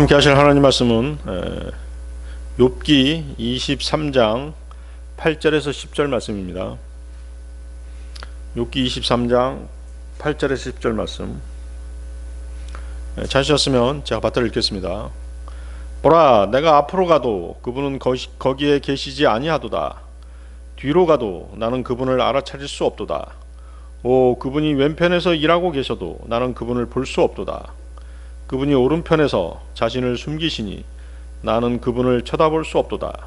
함께 하실 하나님 말씀은 욥기 23장 8절에서 10절 말씀입니다. 욥기 23장 8절에서 10절 말씀. 찾으셨으면 제가 받들어 읽겠습니다. 보라, 내가 앞으로 가도 그분은 거기에 계시지 아니하도다. 뒤로 가도 나는 그분을 알아차릴 수 없도다. 오, 그분이 왼편에서 일하고 계셔도 나는 그분을 볼 수 없도다. 그분이 오른편에서 자신을 숨기시니 나는 그분을 쳐다볼 수 없도다.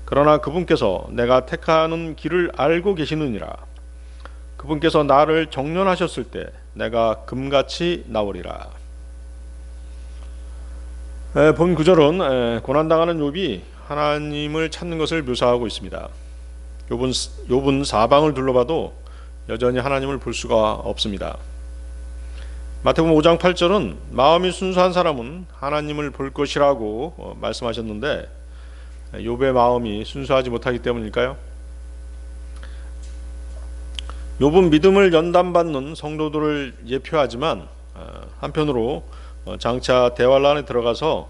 그러나 그분께서 내가 택하는 길을 알고 계시느니라. 그분께서 나를 정련하셨을 때 내가 금같이 나오리라. 본 구절은 고난당하는 욥이 하나님을 찾는 것을 묘사하고 있습니다. 욥은 사방을 둘러봐도 여전히 하나님을 볼 수가 없습니다. 마태복음 5장 8절은 마음이 순수한 사람은 하나님을 볼 것이라고 말씀하셨는데 욥의 마음이 순수하지 못하기 때문일까요? 욥은 믿음을 연단받는 성도들을 예표하지만 한편으로 장차 대환란에 들어가서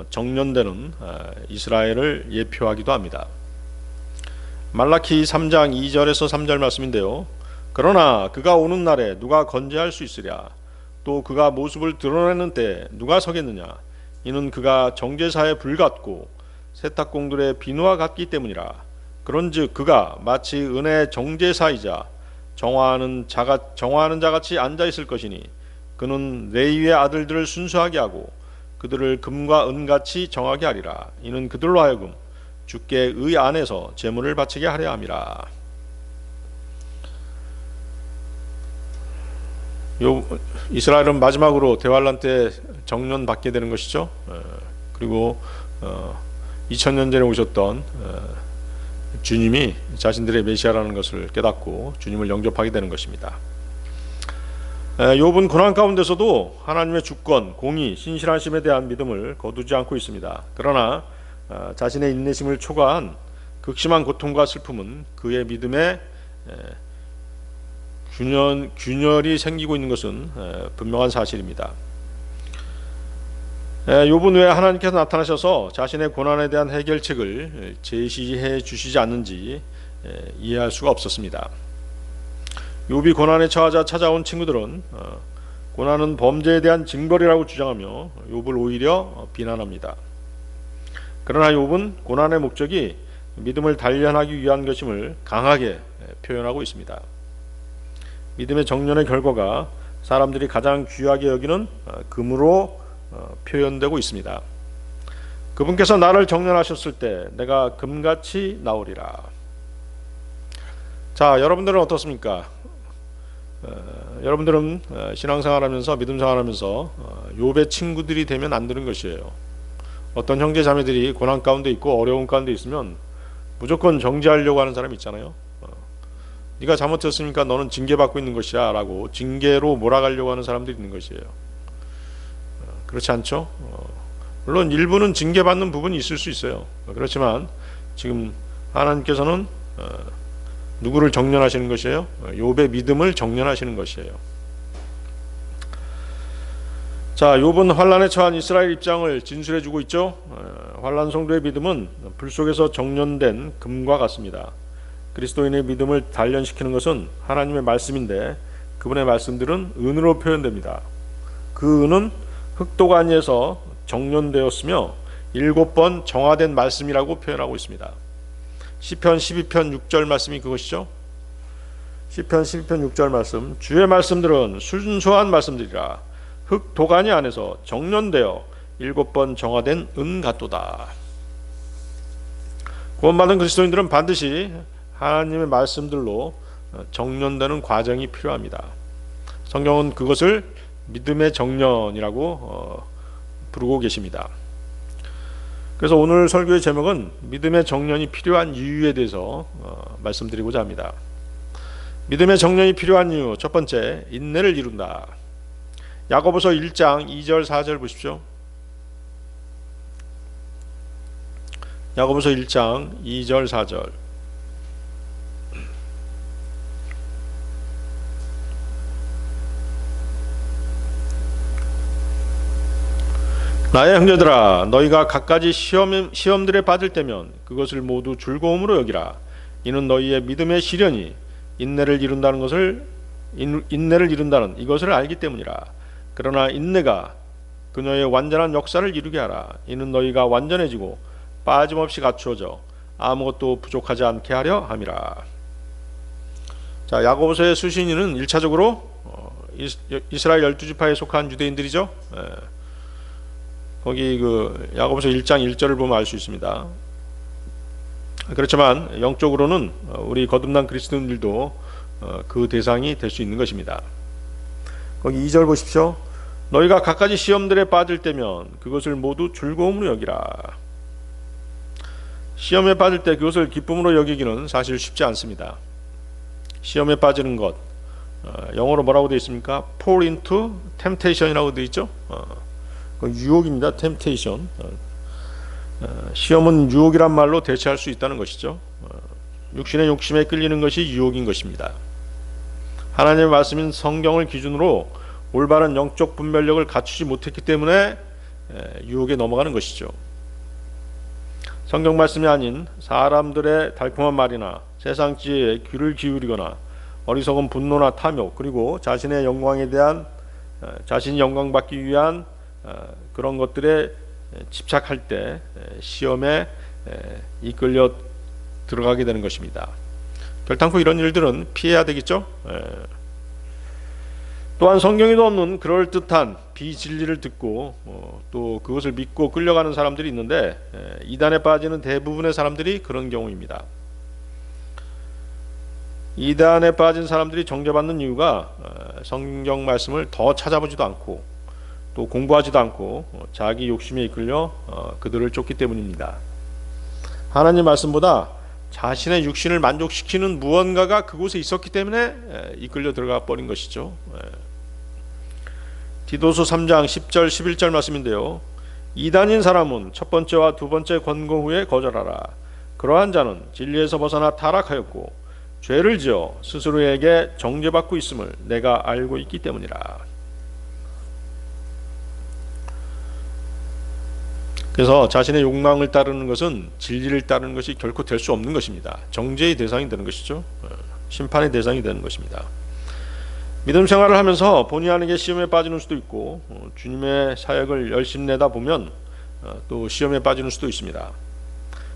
정련되는 이스라엘을 예표하기도 합니다. 말라키 3장 2절에서 3절 말씀인데요. 그러나 그가 오는 날에 누가 건재할 수 있으랴. 또 그가 모습을 드러내는 때 누가 서겠느냐. 이는 그가 정죄사에 불같고 세탁공들의 비누와 같기 때문이라. 그런즉 그가 마치 은혜의 정죄사이자 정화하는 자같이 앉아 있을 것이니 그는 레위의 아들들을 순수하게 하고 그들을 금과 은같이 정하게 하리라. 이는 그들로 하여금 주께 의 안에서 제물을 바치게 하려 함이라. 이스라엘은 마지막으로 대환란 때 정련받게 되는 것이죠. 그리고 2000년 전에 오셨던 주님이 자신들의 메시아라는 것을 깨닫고 주님을 영접하게 되는 것입니다. 욥은 고난 가운데서도 하나님의 주권, 공의, 신실하심에 대한 믿음을 거두지 않고 있습니다. 그러나 자신의 인내심을 초과한 극심한 고통과 슬픔은 그의 믿음에 균열이 생기고 있는 것은 분명한 사실입니다. 욥은 왜 하나님께서 나타나셔서 자신의 고난에 대한 해결책을 제시해 주시지 않는지 이해할 수가 없었습니다. 욥이 고난에 처하자 찾아온 친구들은 고난은 범죄에 대한 징벌이라고 주장하며 욥을 오히려 비난합니다. 그러나 욥은 고난의 목적이 믿음을 단련하기 위한 것임을 강하게 표현하고 있습니다. 믿음의 정련의 결과가 사람들이 가장 귀하게 여기는 금으로 표현되고 있습니다. 그분께서 나를 정련하셨을 때 내가 금같이 나오리라. 자, 여러분들은 어떻습니까? 여러분들은 신앙생활하면서 믿음생활하면서 욥의 친구들이 되면 안 되는 것이에요. 어떤 형제 자매들이 고난 가운데 있고 어려움 가운데 있으면 무조건 정죄하려고 하는 사람이 있잖아요. 네가 잘못했으니까 너는 징계받고 있는 것이야 라고 징계로 몰아가려고 하는 사람들이 있는 것이에요. 그렇지 않죠? 물론 일부는 징계받는 부분이 있을 수 있어요. 그렇지만 지금 하나님께서는 누구를 정련하시는 것이에요? 욥의 믿음을 정련하시는 것이에요. 자, 욥은 환란에 처한 이스라엘 입장을 진술해주고 있죠. 환란 성도의 믿음은 불 속에서 정련된 금과 같습니다. 그리스도인의 믿음을 단련시키는 것은 하나님의 말씀인데 그분의 말씀들은 은으로 표현됩니다. 그 은은 흙도가니에서 정련되었으며 7번 정화된 말씀이라고 표현하고 있습니다. 시편 12편 6절 말씀이 그것이죠. 시편 12편 6절 말씀. 주의 말씀들은 순수한 말씀들이라 흙도가니 안에서 정련되어 7번 정화된 은 같도다. 구원받은 그리스도인들은 반드시 하나님의 말씀들로 정련되는 과정이 필요합니다. 성경은 그것을 믿음의 정련이라고 부르고 계십니다. 그래서 오늘 설교의 제목은 믿음의 정련이 필요한 이유에 대해서 말씀드리고자 합니다. 믿음의 정련이 필요한 이유, 첫 번째, 인내를 이룬다. 야고보서 1장 2절 4절 보십시오. 야고보서 1장 2절 4절. 나의 형제들아, 너희가 갖가지 시험들에 빠질 때면 그것을 모두 즐거움으로 여기라. 이는 너희의 믿음의 시련이 인내를 이룬다는 이것을 알기 때문이라. 그러나 인내가 그녀의 완전한 역사를 이루게 하라. 이는 너희가 완전해지고 빠짐없이 갖추어져 아무것도 부족하지 않게 하려 함이라. 자, 야고보서의 수신인은 1차적으로 이스라엘 12지파에 속한 유대인들이죠. 거기 그 야고보서 1장 1절을 보면 알 수 있습니다. 그렇지만 영적으로는 우리 거듭난 그리스도인들도 그 대상이 될 수 있는 것입니다. 거기 2절 보십시오. 너희가 갖가지 시험들에 빠질 때면 그것을 모두 즐거움으로 여기라. 시험에 빠질 때 그것을 기쁨으로 여기기는 사실 쉽지 않습니다. 시험에 빠지는 것, 영어로 뭐라고 되어 있습니까? fall into temptation이라고 되어 있죠. 유혹입니다. temptation. 시험은 유혹이란 말로 대체할 수 있다는 것이죠. 육신의 욕심에 끌리는 것이 유혹인 것입니다. 하나님의 말씀인 성경을 기준으로 올바른 영적 분별력을 갖추지 못했기 때문에 유혹에 넘어가는 것이죠. 성경 말씀이 아닌 사람들의 달콤한 말이나 세상 지혜에 귀를 기울이거나 어리석은 분노나 탐욕, 그리고 자신의 영광에 대한 자신이 영광받기 위한 그런 것들에 집착할 때 시험에 이끌려 들어가게 되는 것입니다. 결단코 이런 일들은 피해야 되겠죠. 또한 성경에도 없는 그럴듯한 비진리를 듣고 또 그것을 믿고 끌려가는 사람들이 있는데 이단에 빠지는 대부분의 사람들이 그런 경우입니다. 이단에 빠진 사람들이 정죄받는 이유가 성경 말씀을 더 찾아보지도 않고 또 공부하지도 않고 자기 욕심에 이끌려 그들을 쫓기 때문입니다. 하나님 말씀보다 자신의 육신을 만족시키는 무언가가 그곳에 있었기 때문에 이끌려 들어가 버린 것이죠. 디도서 3장 10절 11절 말씀인데요. 이단인 사람은 첫 번째와 두 번째 권고 후에 거절하라. 그러한 자는 진리에서 벗어나 타락하였고 죄를 지어 스스로에게 정죄받고 있음을 내가 알고 있기 때문이라. 그래서 자신의 욕망을 따르는 것은 진리를 따르는 것이 결코 될 수 없는 것입니다. 정죄의 대상이 되는 것이죠. 심판의 대상이 되는 것입니다. 믿음 생활을 하면서 본의 아니게 시험에 빠지는 수도 있고 주님의 사역을 열심히 내다 보면 또 시험에 빠지는 수도 있습니다.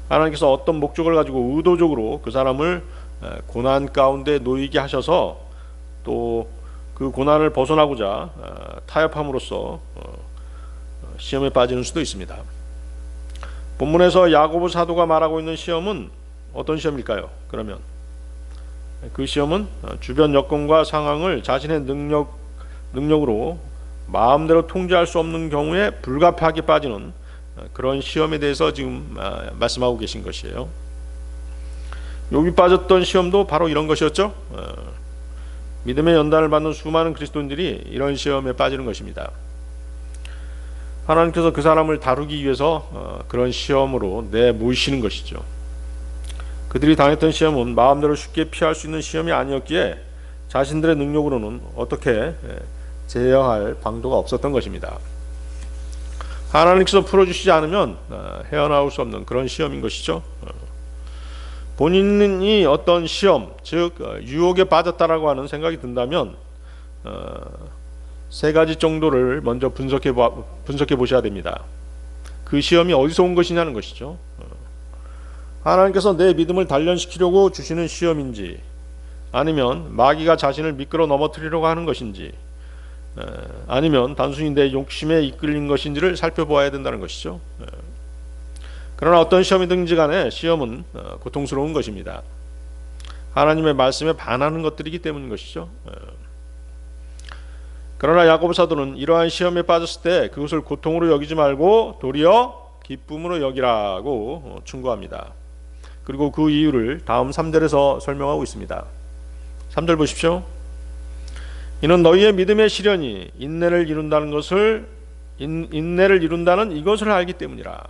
하나님께서 어떤 목적을 가지고 의도적으로 그 사람을 고난 가운데 놓이게 하셔서 또 그 고난을 벗어나고자 타협함으로써 시험에 빠지는 수도 있습니다. 본문에서 야고보 사도가 말하고 있는 시험은 어떤 시험일까요? 그러면 그 시험은 주변 여건과 상황을 자신의 능력으로 마음대로 통제할 수 없는 경우에 불가피하게 빠지는 그런 시험에 대해서 지금 말씀하고 계신 것이에요. 욥이 빠졌던 시험도 바로 이런 것이었죠. 믿음의 연단을 받는 수많은 그리스도인들이 이런 시험에 빠지는 것입니다. 하나님께서 그 사람을 다루기 위해서 그런 시험으로 내모시는 것이죠. 그들이 당했던 시험은 마음대로 쉽게 피할 수 있는 시험이 아니었기에 자신들의 능력으로는 어떻게 제어할 방도가 없었던 것입니다. 하나님께서 풀어주시지 않으면 헤어나올 수 없는 그런 시험인 것이죠. 본인이 어떤 시험, 즉 유혹에 빠졌다라고 하는 생각이 든다면 세 가지 정도를 먼저 분석해 보셔야 됩니다. 그 시험이 어디서 온 것이냐는 것이죠. 하나님께서 내 믿음을 단련시키려고 주시는 시험인지, 아니면 마귀가 자신을 미끄러 넘어뜨리려고 하는 것인지, 아니면 단순히 내 욕심에 이끌린 것인지를 살펴보아야 된다는 것이죠. 그러나 어떤 시험이든지 간에 시험은 고통스러운 것입니다. 하나님의 말씀에 반하는 것들이기 때문인 것이죠. 그러나 야고보 사도는 이러한 시험에 빠졌을 때 그것을 고통으로 여기지 말고 도리어 기쁨으로 여기라고 충고합니다. 그리고 그 이유를 다음 3절에서 설명하고 있습니다. 3절 보십시오. 이는 너희의 믿음의 시련이 인내를 이룬다는 이것을 알기 때문이라.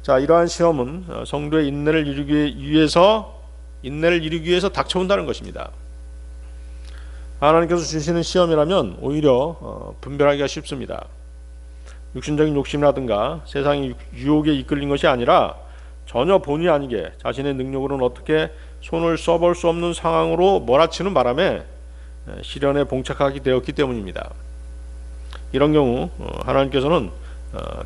자, 이러한 시험은 성도의 인내를 이루기 위해서 닥쳐온다는 것입니다. 하나님께서 주시는 시험이라면 오히려 분별하기가 쉽습니다. 육신적인 욕심이라든가 세상의 유혹에 이끌린 것이 아니라 전혀 본의 아니게 자신의 능력으로는 어떻게 손을 써볼 수 없는 상황으로 몰아치는 바람에 시련에 봉착하게 되었기 때문입니다. 이런 경우 하나님께서는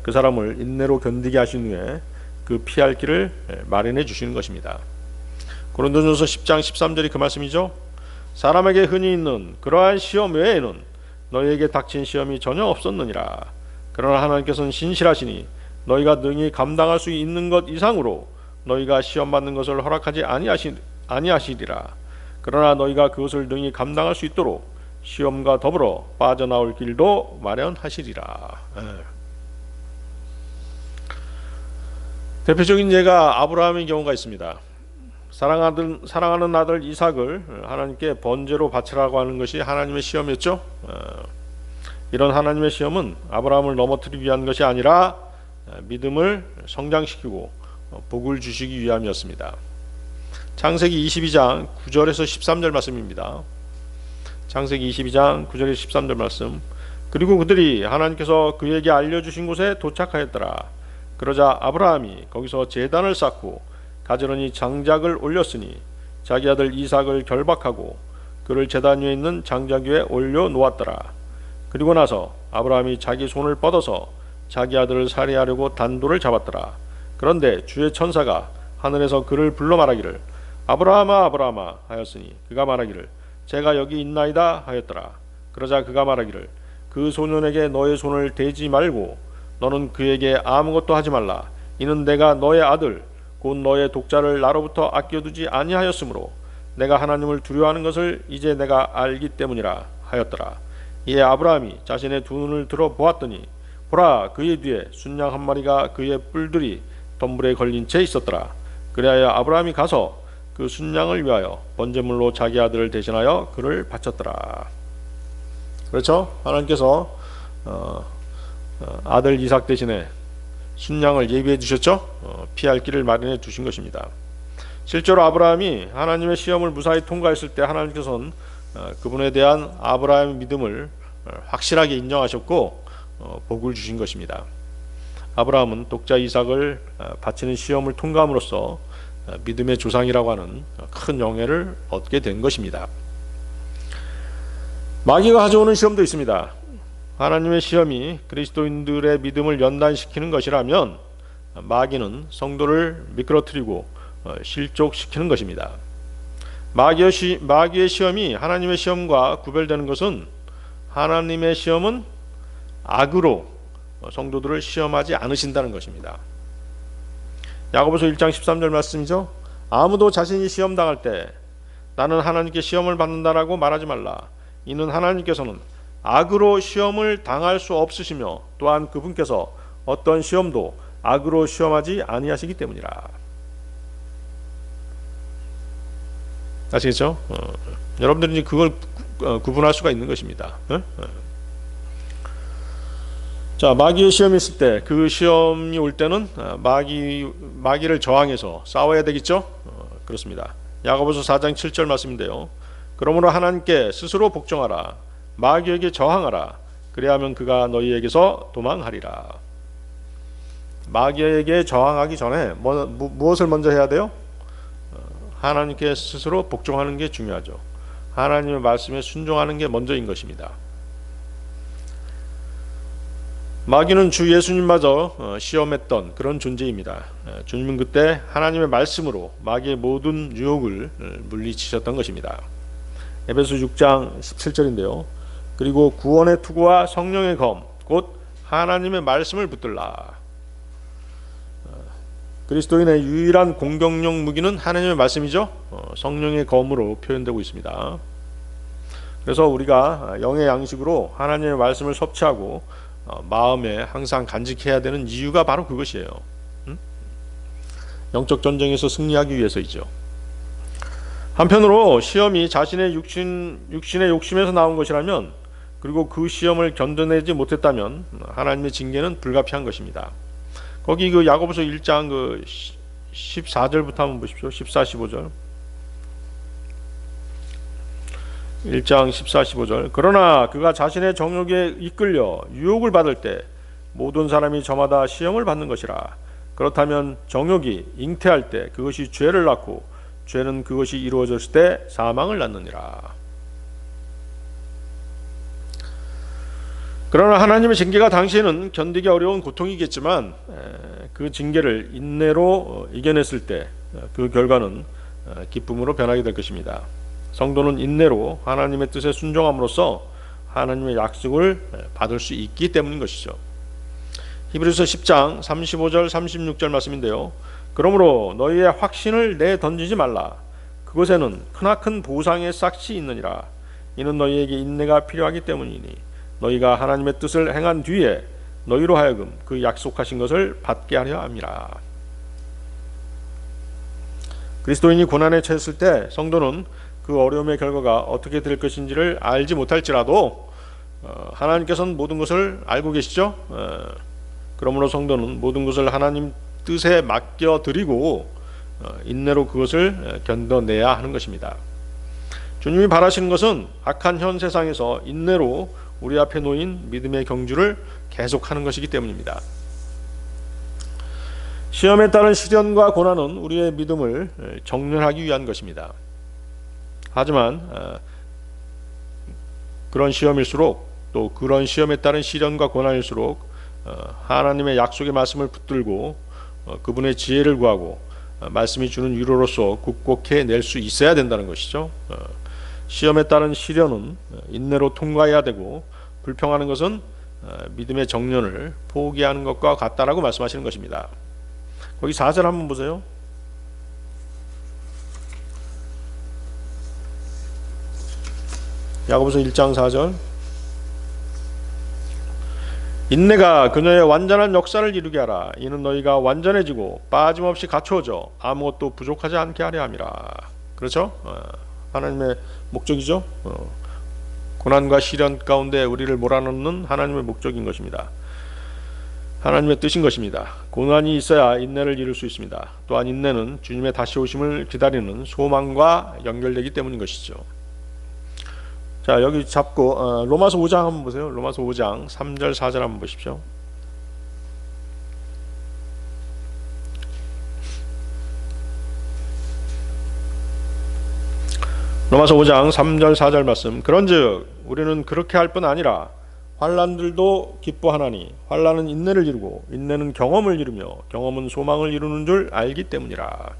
그 사람을 인내로 견디게 하신 후에 그 피할 길을 마련해 주시는 것입니다. 고린도전서 10장 13절이 그 말씀이죠. 사람에게 흔히 있는 그러한 시험 외에는 너희에게 닥친 시험이 전혀 없었느니라. 그러나 하나님께서는 신실하시니 너희가 능히 감당할 수 있는 것 이상으로 너희가 시험 받는 것을 허락하지 아니하시리라. 그러나 너희가 그것을 능히 감당할 수 있도록 시험과 더불어 빠져나올 길도 마련하시리라. 대표적인 예가 아브라함의 경우가 있습니다. 사랑하는 아들 이삭을 하나님께 번제로 바치라고 하는 것이 하나님의 시험이었죠. 이런 하나님의 시험은 아브라함을 넘어뜨리기 위한 것이 아니라 믿음을 성장시키고 복을 주시기 위함이었습니다. 창세기 22장 9절에서 13절 말씀입니다. 창세기 22장 9절에서 13절 말씀. 그리고 그들이 하나님께서 그에게 알려주신 곳에 도착하였더라. 그러자 아브라함이 거기서 제단을 쌓고 가지런히 장작을 올렸으니 자기 아들 이삭을 결박하고 그를 제단 위에 있는 장작 위에 올려 놓았더라. 그리고 나서 아브라함이 자기 손을 뻗어서 자기 아들을 살해하려고 단도를 잡았더라. 그런데 주의 천사가 하늘에서 그를 불러 말하기를 아브라함아 아브라함아 하였으니 그가 말하기를 제가 여기 있나이다 하였더라. 그러자 그가 말하기를 그 소년에게 너의 손을 대지 말고 너는 그에게 아무것도 하지 말라. 이는 내가 너의 아들 곧 너의 독자를 나로부터 아껴두지 아니하였으므로 내가 하나님을 두려워하는 것을 이제 내가 알기 때문이라 하였더라. 이에 아브라함이 자신의 두 눈을 들어 보았더니 보라 그의 뒤에 순양 한 마리가 그의 뿔들이 덤불에 걸린 채 있었더라. 그리하여 아브라함이 가서 그 순양을 위하여 번제물로 자기 아들을 대신하여 그를 바쳤더라. 그렇죠? 하나님께서 아들 이삭 대신에 순양을 예비해 주셨죠. 피할 길을 마련해 두신 것입니다. 실제로 아브라함이 하나님의 시험을 무사히 통과했을 때 하나님께서는 그분에 대한 아브라함의 믿음을 확실하게 인정하셨고 복을 주신 것입니다. 아브라함은 독자 이삭을 바치는 시험을 통과함으로써 믿음의 조상이라고 하는 큰 영예를 얻게 된 것입니다. 마귀가 가져오는 시험도 있습니다. 하나님의 시험이 그리스도인들의 믿음을 연단시키는 것이라면 마귀는 성도를 미끄러뜨리고 실족시키는 것입니다. 마귀의 시험이 하나님의 시험과 구별되는 것은 하나님의 시험은 악으로 성도들을 시험하지 않으신다는 것입니다. 야고보서 1장 13절 말씀이죠. 아무도 자신이 시험 당할 때 나는 하나님께 시험을 받는다라고 말하지 말라. 이는 하나님께서는 악으로 시험을 당할 수 없으시며 또한 그분께서 어떤 시험도 악으로 시험하지 아니하시기 때문이라. 아시겠죠? 여러분들이 그걸 구분할 수가 있는 것입니다. 자, 마귀의 시험이 있을 때 그 시험이 올 때는 마귀를 저항해서 싸워야 되겠죠? 그렇습니다. 야고보서 4장 7절 말씀인데요. 그러므로 하나님께 스스로 복종하라. 마귀에게 저항하라. 그리하면 그가 너희에게서 도망하리라. 마귀에게 저항하기 전에 무엇을 먼저 해야 돼요? 하나님께 스스로 복종하는 게 중요하죠. 하나님의 말씀에 순종하는 게 먼저인 것입니다. 마귀는 주 예수님마저 시험했던 그런 존재입니다. 주님은 그때 하나님의 말씀으로 마귀의 모든 유혹을 물리치셨던 것입니다. 에베소 6장 17절인데요. 그리고 구원의 투구와 성령의 검 곧 하나님의 말씀을 붙들라. 그리스도인의 유일한 공격력 무기는 하나님의 말씀이죠. 성령의 검으로 표현되고 있습니다. 그래서 우리가 영의 양식으로 하나님의 말씀을 섭취하고 마음에 항상 간직해야 되는 이유가 바로 그것이에요. 영적 전쟁에서 승리하기 위해서이죠. 한편으로 시험이 자신의 육신의 욕심에서 나온 것이라면 그리고 그 시험을 견뎌내지 못했다면 하나님의 징계는 불가피한 것입니다. 거기 그 야고보서 1장 그 14절부터 한번 보십시오. 14, 15절. 1장 14, 15절. 그러나 그가 자신의 정욕에 이끌려 유혹을 받을 때 모든 사람이 저마다 시험을 받는 것이라. 그렇다면 정욕이 잉태할 때 그것이 죄를 낳고 죄는 그것이 이루어졌을 때 사망을 낳느니라. 그러나 하나님의 징계가 당시에는 견디기 어려운 고통이겠지만 그 징계를 인내로 이겨냈을 때 그 결과는 기쁨으로 변하게 될 것입니다. 성도는 인내로 하나님의 뜻에 순종함으로써 하나님의 약속을 받을 수 있기 때문인 것이죠. 히브리서 10장 35절 36절 말씀인데요. 그러므로 너희의 확신을 내던지지 말라. 그곳에는 크나큰 보상의 싹이 있느니라. 이는 너희에게 인내가 필요하기 때문이니 너희가 하나님의 뜻을 행한 뒤에 너희로 하여금 그 약속하신 것을 받게 하려 함이라. 그리스도인이 고난에 처했을 때 성도는 그 어려움의 결과가 어떻게 될 것인지를 알지 못할지라도 하나님께서는 모든 것을 알고 계시죠. 그러므로 성도는 모든 것을 하나님 뜻에 맡겨드리고 인내로 그것을 견뎌내야 하는 것입니다. 주님이 바라시는 것은 악한 현 세상에서 인내로 우리 앞에 놓인 믿음의 경주를 계속하는 것이기 때문입니다. 시험에 따른 시련과 고난은 우리의 믿음을 정렬하기 위한 것입니다. 하지만 그런 시험일수록 또 그런 시험에 따른 시련과 고난일수록 하나님의 약속의 말씀을 붙들고 그분의 지혜를 구하고 말씀이 주는 위로로서 극복해 낼 수 있어야 된다는 것이죠. 시험에 따른 시련은 인내로 통과해야 되고 불평하는 것은 믿음의 정련을 포기하는 것과 같다라고 말씀하시는 것입니다. 거기 4절 한번 보세요. 야고보서 1장 4절. 인내가 그녀의 완전한 역사를 이루게 하라. 이는 너희가 완전해지고 빠짐없이 갖추어져 아무것도 부족하지 않게 하려 함이라. 그렇죠? 하나님의 목적이죠. 고난과 시련 가운데 우리를 몰아넣는 하나님의 목적인 것입니다. 하나님의 뜻인 것입니다. 고난이 있어야 인내를 이룰 수 있습니다. 또한 인내는 주님의 다시 오심을 기다리는 소망과 연결되기 때문인 것이죠. 자, 여기 잡고 로마서 5장 한번 보세요. 로마서 5장 3절 4절 한번 보십시오. 로마서 5장 3절 4절 말씀. 그런즉 우리는 그렇게 할 뿐 아니라 환난들도 기뻐하나니 환난은 인내를 이루고 인내는 경험을 이루며 경험은 소망을 이루는 줄 알기 때문이라.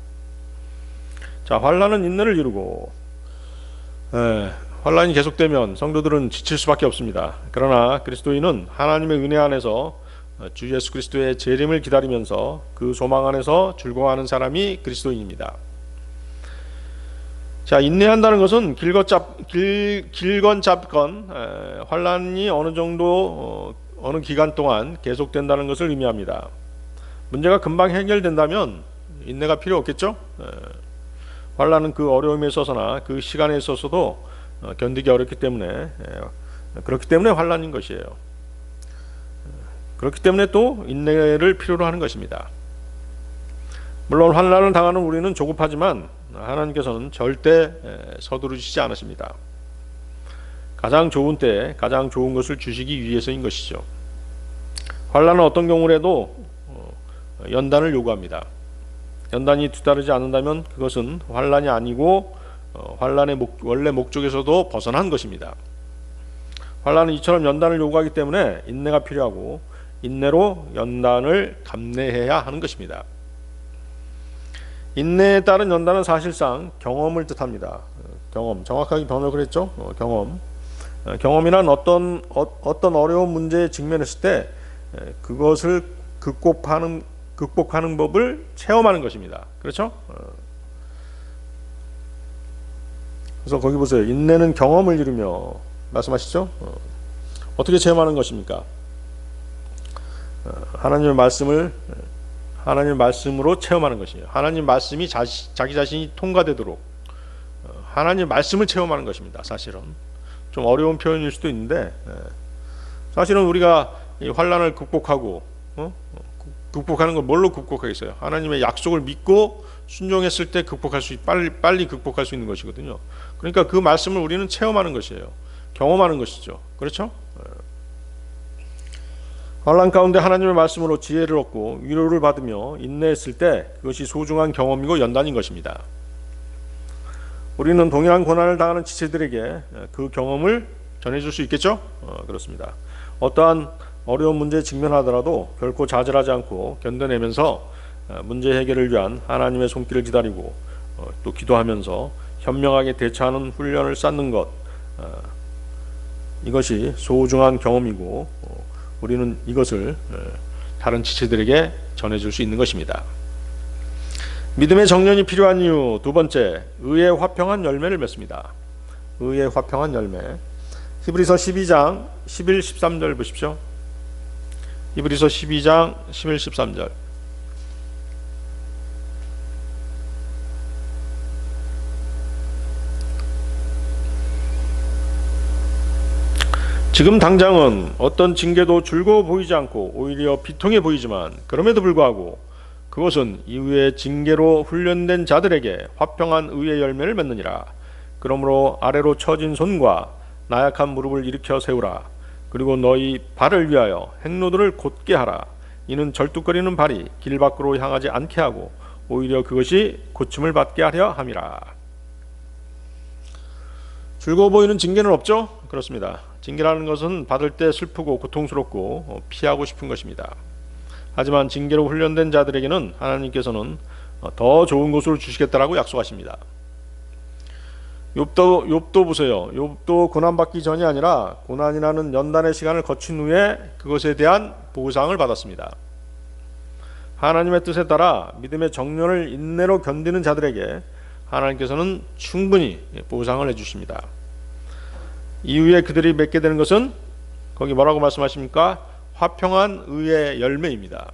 자, 환난은 인내를 이루고 환난이 계속되면 성도들은 지칠 수밖에 없습니다. 그러나 그리스도인은 하나님의 은혜 안에서 주 예수 그리스도의 재림을 기다리면서 그 소망 안에서 즐거워하는 사람이 그리스도인입니다. 자, 인내한다는 것은 길건 짧건 환난이 어느 정도 어느 기간 동안 계속된다는 것을 의미합니다. 문제가 금방 해결된다면 인내가 필요 없겠죠? 환난은 그 어려움에 있어서나 그 시간에 있어서도 견디기 어렵기 때문에 그렇기 때문에 환난인 것이에요. 그렇기 때문에 또 인내를 필요로 하는 것입니다. 물론 환난을 당하는 우리는 조급하지만 하나님께서는 절대 서두르시지 않으십니다. 가장 좋은 때에 가장 좋은 것을 주시기 위해서인 것이죠. 환난은 어떤 경우라도 연단을 요구합니다. 연단이 뒤따르지 않는다면 그것은 환난이 아니고 환난의 원래 목적에서도 벗어난 것입니다. 환난은 이처럼 연단을 요구하기 때문에 인내가 필요하고 인내로 연단을 감내해야 하는 것입니다. 인내에 따른 연단은 사실상 경험을 뜻합니다. 경험, 정확하게 번역을 했죠. 경험이란 어떤 어려운 문제에 직면했을 때 그것을 극복하는 법을 체험하는 것입니다. 그렇죠? 그래서 거기 보세요. 인내는 경험을 이루며 말씀하시죠. 어떻게 체험하는 것입니까? 하나님의 말씀으로 체험하는 것이에요. 하나님 말씀이 자기 자신이 통과되도록 하나님의 말씀을 체험하는 것입니다. 사실은 좀 어려운 표현일 수도 있는데 사실은 우리가 이 환난을 극복하고 극복하는 걸 뭘로 극복하겠어요? 하나님의 약속을 믿고 순종했을 때 빨리 극복할 수 있는 것이거든요. 그러니까 그 말씀을 우리는 체험하는 것이에요. 경험하는 것이죠. 그렇죠? 환난 가운데 하나님의 말씀으로 지혜를 얻고 위로를 받으며 인내했을 때 그것이 소중한 경험이고 연단인 것입니다. 우리는 동일한 고난을 당하는 지체들에게 그 경험을 전해줄 수 있겠죠? 그렇습니다. 어떠한 어려운 문제에 직면하더라도 결코 좌절하지 않고 견뎌내면서 문제 해결을 위한 하나님의 손길을 기다리고 또 기도하면서 현명하게 대처하는 훈련을 쌓는 것, 이것이 소중한 경험이고 우리는 이것을 다른 지체들에게 전해줄 수 있는 것입니다. 믿음의 정련이 필요한 이유 두 번째, 의의 화평한 열매를 맺습니다. 의의 화평한 열매. 히브리서 12장 11, 13절 보십시오. 히브리서 12장 11, 13절. 지금 당장은 어떤 징계도 즐거워 보이지 않고 오히려 비통해 보이지만 그럼에도 불구하고 그것은 이후의 징계로 훈련된 자들에게 화평한 의의 열매를 맺느니라. 그러므로 아래로 처진 손과 나약한 무릎을 일으켜 세우라. 그리고 너희 발을 위하여 행로들을 곧게 하라. 이는 절뚝거리는 발이 길 밖으로 향하지 않게 하고 오히려 그것이 고침을 받게 하려 함이라. 즐거워 보이는 징계는 없죠? 그렇습니다. 징계라는 것은 받을 때 슬프고 고통스럽고 피하고 싶은 것입니다. 하지만 징계로 훈련된 자들에게는 하나님께서는 더 좋은 것을 주시겠다라고 약속하십니다. 욥도 보세요. 욥도 고난받기 전이 아니라 고난이라는 연단의 시간을 거친 후에 그것에 대한 보상을 받았습니다. 하나님의 뜻에 따라 믿음의 정련을 인내로 견디는 자들에게 하나님께서는 충분히 보상을 해주십니다. 이후에 그들이 맺게 되는 것은 거기 뭐라고 말씀하십니까? 화평한 의의 열매입니다.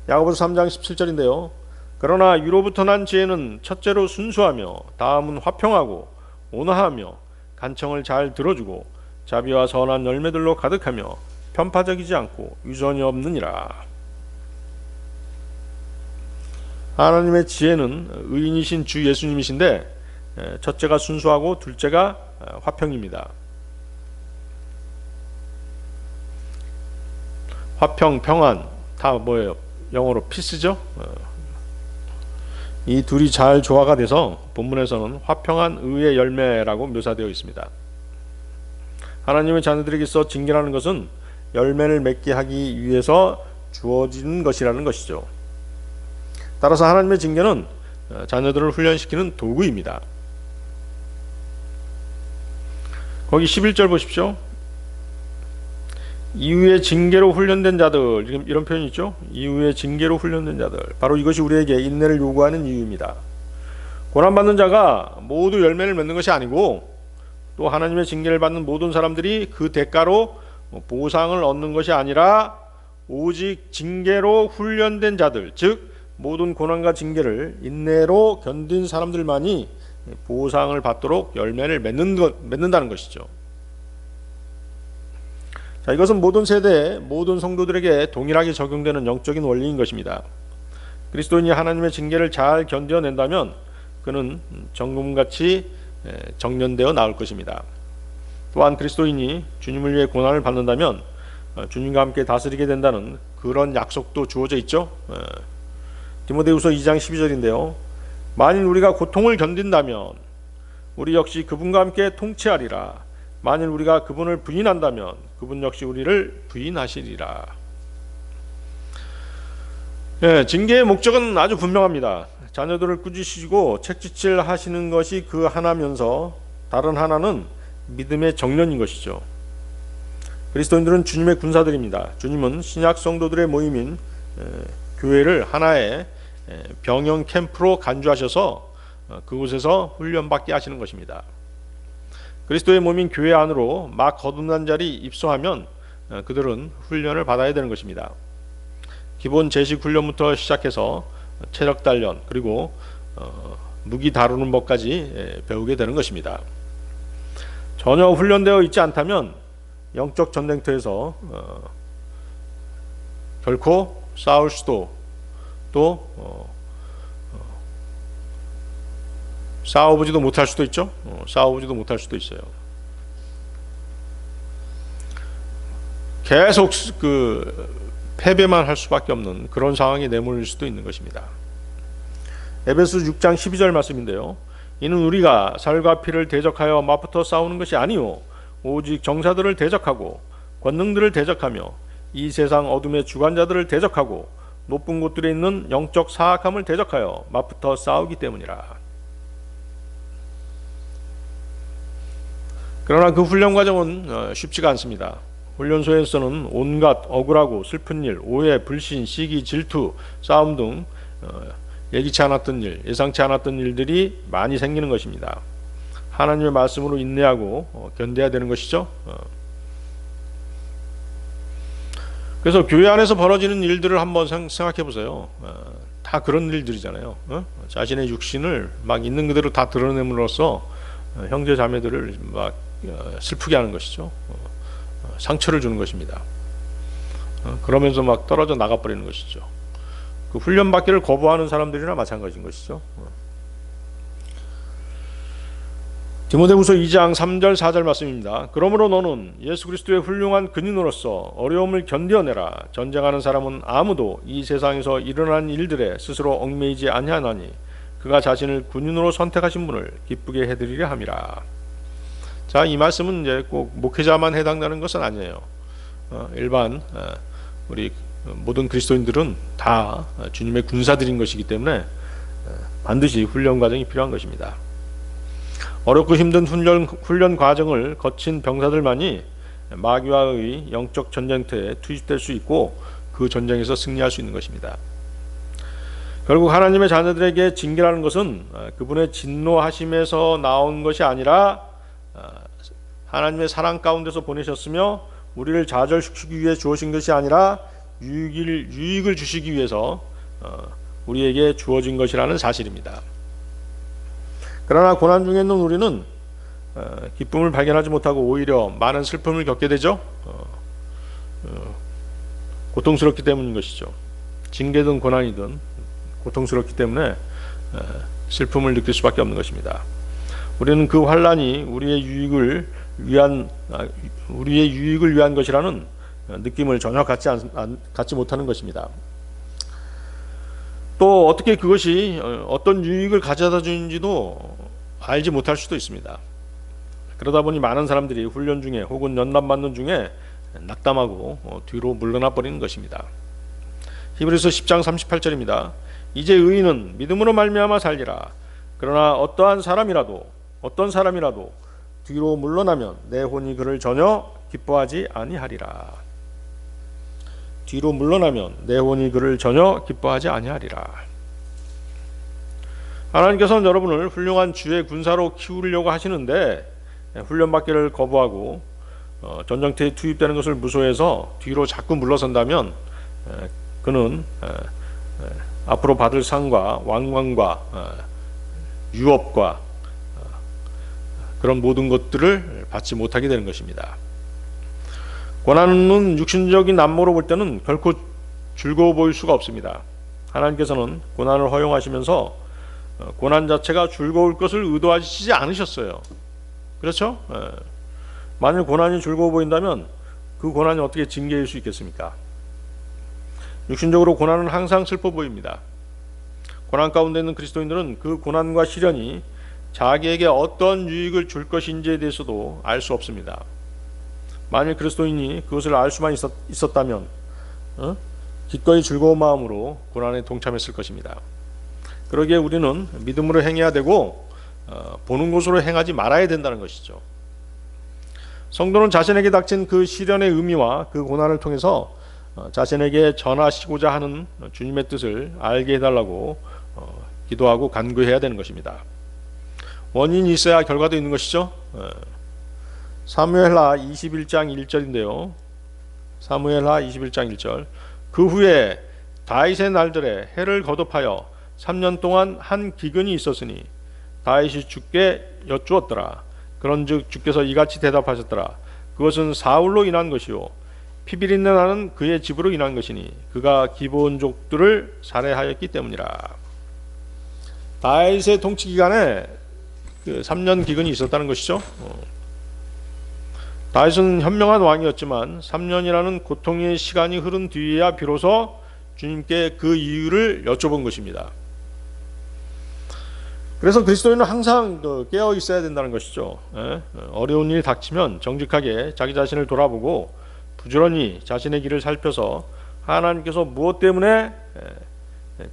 야고보서 3장 17절인데요. 그러나 위로부터 난 지혜는 첫째로 순수하며 다음은 화평하고 온화하며 간청을 잘 들어주고 자비와 선한 열매들로 가득하며 편파적이지 않고 유전이 없느니라. 하나님의 지혜는 의인이신 주 예수님이신데 첫째가 순수하고 둘째가 화평입니다. 화평, 평안 다 뭐예요? 영어로 피스죠? 이 둘이 잘 조화가 돼서 본문에서는 화평한 의의 열매라고 묘사되어 있습니다. 하나님의 자녀들에게서 징계라는 것은 열매를 맺게 하기 위해서 주어진 것이라는 것이죠. 따라서 하나님의 징계는 자녀들을 훈련시키는 도구입니다. 거기 11절 보십시오. 이후에 징계로 훈련된 자들, 지금 이런 표현이 있죠. 이후에 징계로 훈련된 자들, 바로 이것이 우리에게 인내를 요구하는 이유입니다. 고난받는 자가 모두 열매를 맺는 것이 아니고 또 하나님의 징계를 받는 모든 사람들이 그 대가로 보상을 얻는 것이 아니라 오직 징계로 훈련된 자들, 즉 모든 고난과 징계를 인내로 견딘 사람들만이 보상을 받도록 열매를 맺는다는 것이죠. 자, 이것은 모든 세대의 모든 성도들에게 동일하게 적용되는 영적인 원리인 것입니다. 그리스도인이 하나님의 징계를 잘 견뎌낸다면 그는 정금같이 정련되어 나올 것입니다. 또한 그리스도인이 주님을 위해 고난을 받는다면 주님과 함께 다스리게 된다는 그런 약속도 주어져 있죠. 디모데후서 2장 12절인데요. 만일 우리가 고통을 견딘다면 우리 역시 그분과 함께 통치하리라. 만일 우리가 그분을 부인한다면 그분 역시 우리를 부인하시리라. 징계의 목적은 아주 분명합니다. 자녀들을 꾸짖으시고 책짓질 하시는 것이 그 하나면서 다른 하나는 믿음의 정련인 것이죠. 그리스도인들은 주님의 군사들입니다. 주님은 신약 성도들의 모임인 교회를 하나의 병영 캠프로 간주하셔서 그곳에서 훈련받게 하시는 것입니다. 그리스도의 몸인 교회 안으로 막 거듭난 자리 입소하면 그들은 훈련을 받아야 되는 것입니다. 기본 제식 훈련부터 시작해서 체력 단련 그리고 무기 다루는 법까지 배우게 되는 것입니다. 전혀 훈련되어 있지 않다면 영적 전쟁터에서 결코 싸울 수도 또 싸워보지도 못할 수도 있죠. 싸워보지도 못할 수도 있어요. 계속 패배만 할 수밖에 없는 그런 상황에 내몰릴 수도 있는 것입니다. 에베소 6장 12절 말씀인데요. 이는 우리가 살과 피를 대적하여 맞붙어 싸우는 것이 아니요 오직 정사들을 대적하고 권능들을 대적하며 이 세상 어둠의 주관자들을 대적하고 높은 곳들에 있는 영적 사악함을 대적하여 맞붙어 싸우기 때문이라. 그러나 그 훈련 과정은 쉽지가 않습니다. 훈련소에서는 온갖 억울하고 슬픈 일, 오해, 불신, 시기, 질투, 싸움 등 예기치 않았던 일, 예상치 않았던 일들이 많이 생기는 것입니다. 하나님의 말씀으로 인내하고 견뎌야 되는 것이죠. 그래서 교회 안에서 벌어지는 일들을 한번 생각해 보세요. 다 그런 일들이잖아요. 자신의 육신을 막 있는 그대로 다 드러냄으로써 형제 자매들을 막 슬프게 하는 것이죠. 상처를 주는 것입니다. 그러면서 막 떨어져 나가버리는 것이죠. 그 훈련받기를 거부하는 사람들이나 마찬가지인 것이죠. 디모데후서 2장 3절 4절 말씀입니다. 그러므로 너는 예수 그리스도의 훌륭한 근인으로서 어려움을 견뎌내라. 전쟁하는 사람은 아무도 이 세상에서 일어난 일들에 스스로 얽매이지 아니하나니 그가 자신을 군인으로 선택하신 분을 기쁘게 해드리려 함이라. 자, 이 말씀은 이제 꼭 목회자만 해당되는 것은 아니에요. 일반 우리 모든 그리스도인들은 다 주님의 군사들인 것이기 때문에 반드시 훈련 과정이 필요한 것입니다. 어렵고 힘든 훈련 과정을 거친 병사들만이 마귀와의 영적 전쟁터에 투입될 수 있고 그 전쟁에서 승리할 수 있는 것입니다. 결국 하나님의 자녀들에게 징계라는 것은 그분의 진노하심에서 나온 것이 아니라 하나님의 사랑 가운데서 보내셨으며 우리를 좌절시키기 위해 주어진 것이 아니라 유익을 주시기 위해서 우리에게 주어진 것이라는 사실입니다. 그러나 고난 중에 있는 우리는 기쁨을 발견하지 못하고 오히려 많은 슬픔을 겪게 되죠. 고통스럽기 때문인 것이죠. 징계든 고난이든 고통스럽기 때문에 슬픔을 느낄 수밖에 없는 것입니다. 우리는 그 환난이 우리의 유익을 위한 것이라는 느낌을 전혀 갖지 못하는 것입니다. 또 어떻게 그것이 어떤 유익을 가져다 주는지도 알지 못할 수도 있습니다. 그러다 보니 많은 사람들이 훈련 중에 혹은 연단받는 중에 낙담하고 뒤로 물러나 버리는 것입니다. 히브리서 10장 38절입니다. 이제 의인은 믿음으로 말미암아 살리라. 그러나 어떤 사람이라도 뒤로 물러나면 내 혼이 그를 전혀 기뻐하지 아니하리라. 뒤로 물러나면 내 혼이 그를 전혀 기뻐하지 아니하리라. 하나님께서는 여러분을 훌륭한 주의 군사로 키우려고 하시는데 훈련받기를 거부하고 전쟁터에 투입되는 것을 무서워해서 뒤로 자꾸 물러선다면 그는 앞으로 받을 상과 왕관과 유업과 그런 모든 것들을 받지 못하게 되는 것입니다. 고난은 육신적인 안모로 볼 때는 결코 즐거워 보일 수가 없습니다. 하나님께서는 고난을 허용하시면서 고난 자체가 즐거울 것을 의도하시지 않으셨어요. 그렇죠? 만일 고난이 즐거워 보인다면 그 고난이 어떻게 징계일 수 있겠습니까? 육신적으로 고난은 항상 슬퍼 보입니다. 고난 가운데 있는 그리스도인들은 그 고난과 시련이 자기에게 어떤 유익을 줄 것인지에 대해서도 알 수 없습니다. 만일 그리스도인이 그것을 알 수만 있었다면 기꺼이 즐거운 마음으로 고난에 동참했을 것입니다. 그러기에 우리는 믿음으로 행해야 되고 보는 것으로 행하지 말아야 된다는 것이죠. 성도는 자신에게 닥친 그 시련의 의미와 그 고난을 통해서 자신에게 전하시고자 하는 주님의 뜻을 알게 해달라고 기도하고 간구해야 되는 것입니다. 원인이 있어야 결과도 있는 것이죠. 사무엘하 21장 1절인데요. 사무엘하 21장 1절. 그 후에 다윗의 날들에 해를 거듭하여 3년 동안 한 기근이 있었으니 다윗이 주께 여쭈었더라. 그런즉 주께서 이같이 대답하셨더라. 그것은 사울로 인한 것이요 피비린내 나는 그의 집으로 인한 것이니 그가 기브온족들을 살해하였기 때문이라. 다윗의 통치 기간에 그 3년 기근이 있었다는 것이죠. 다윗은 현명한 왕이었지만 3년이라는 고통의 시간이 흐른 뒤에야 비로소 주님께 그 이유를 여쭤본 것입니다. 그래서 그리스도인은 항상 깨어 있어야 된다는 것이죠. 어려운 일이 닥치면 정직하게 자기 자신을 돌아보고 부지런히 자신의 길을 살펴서 하나님께서 무엇 때문에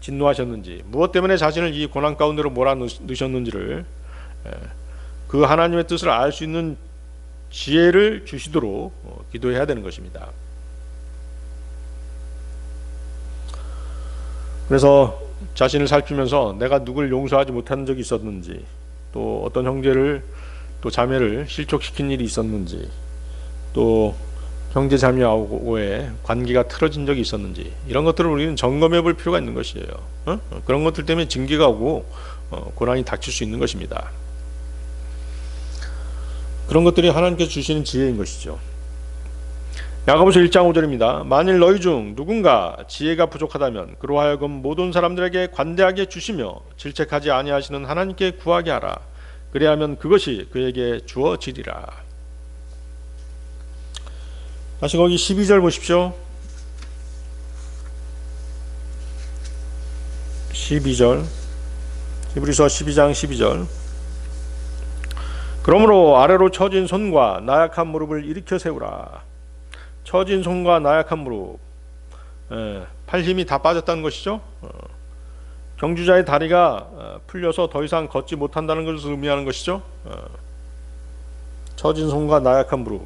진노하셨는지, 무엇 때문에 자신을 이 고난 가운데로 몰아넣으셨는지를 그 하나님의 뜻을 알 수 있는 지혜를 주시도록 기도해야 되는 것입니다. 그래서 자신을 살피면서 내가 누굴 용서하지 못한 적이 있었는지, 또 어떤 형제를 또 자매를 실족시킨 일이 있었는지, 또 형제 자매하고의 관계가 틀어진 적이 있었는지, 이런 것들을 우리는 점검해 볼 필요가 있는 것이에요. 그런 것들 때문에 징계가 오고 고난이 닥칠 수 있는 것입니다. 그런 것들이 하나님께서 주시는 지혜인 것이죠. 야고보서 1장 5절입니다. 만일 너희 중 누군가 지혜가 부족하다면 그로 하여금 모든 사람들에게 관대하게 주시며 질책하지 아니하시는 하나님께 구하게 하라. 그리하면 그것이 그에게 주어지리라. 다시 거기 12절 보십시오. 12절, 히브리서 12장 12절. 그러므로 아래로 처진 손과 나약한 무릎을 일으켜 세우라. 처진 손과 나약한 무릎, 팔 힘이 다 빠졌다는 것이죠. 경주자의 다리가 풀려서 더 이상 걷지 못한다는 것을 의미하는 것이죠. 처진 손과 나약한 무릎.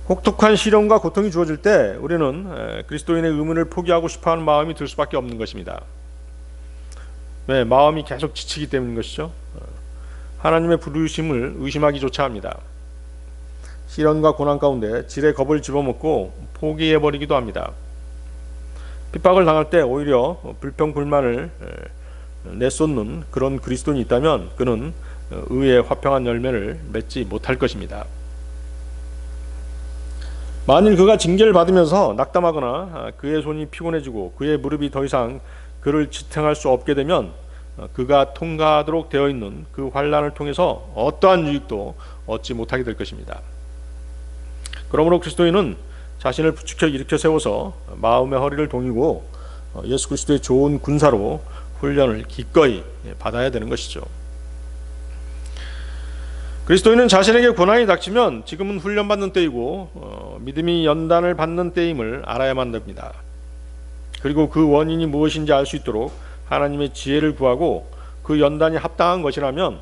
혹독한 시련과 고통이 주어질 때 우리는 그리스도인의 의문을 포기하고 싶어하는 마음이 들 수밖에 없는 것입니다. 왜? 마음이 계속 지치기 때문인 것이죠. 하나님의 부르심을 의심하기조차 합니다. 시련과 고난 가운데 질의 겁을 집어먹고 포기해버리기도 합니다. 핍박을 당할 때 오히려 불평불만을 내쏟는 그런 그리스도인이 있다면 그는 의의 화평한 열매를 맺지 못할 것입니다. 만일 그가 징계를 받으면서 낙담하거나 그의 손이 피곤해지고 그의 무릎이 더 이상 그를 지탱할 수 없게 되면 그가 통과하도록 되어 있는 그 환난을 통해서 어떠한 유익도 얻지 못하게 될 것입니다. 그러므로 그리스도인은 자신을 부축해 일으켜 세워서 마음의 허리를 동이고 예수 그리스도의 좋은 군사로 훈련을 기꺼이 받아야 되는 것이죠. 그리스도인은 자신에게 고난이 닥치면 지금은 훈련받는 때이고 믿음이 연단을 받는 때임을 알아야만 됩니다. 그리고 그 원인이 무엇인지 알 수 있도록 하나님의 지혜를 구하고 그 연단이 합당한 것이라면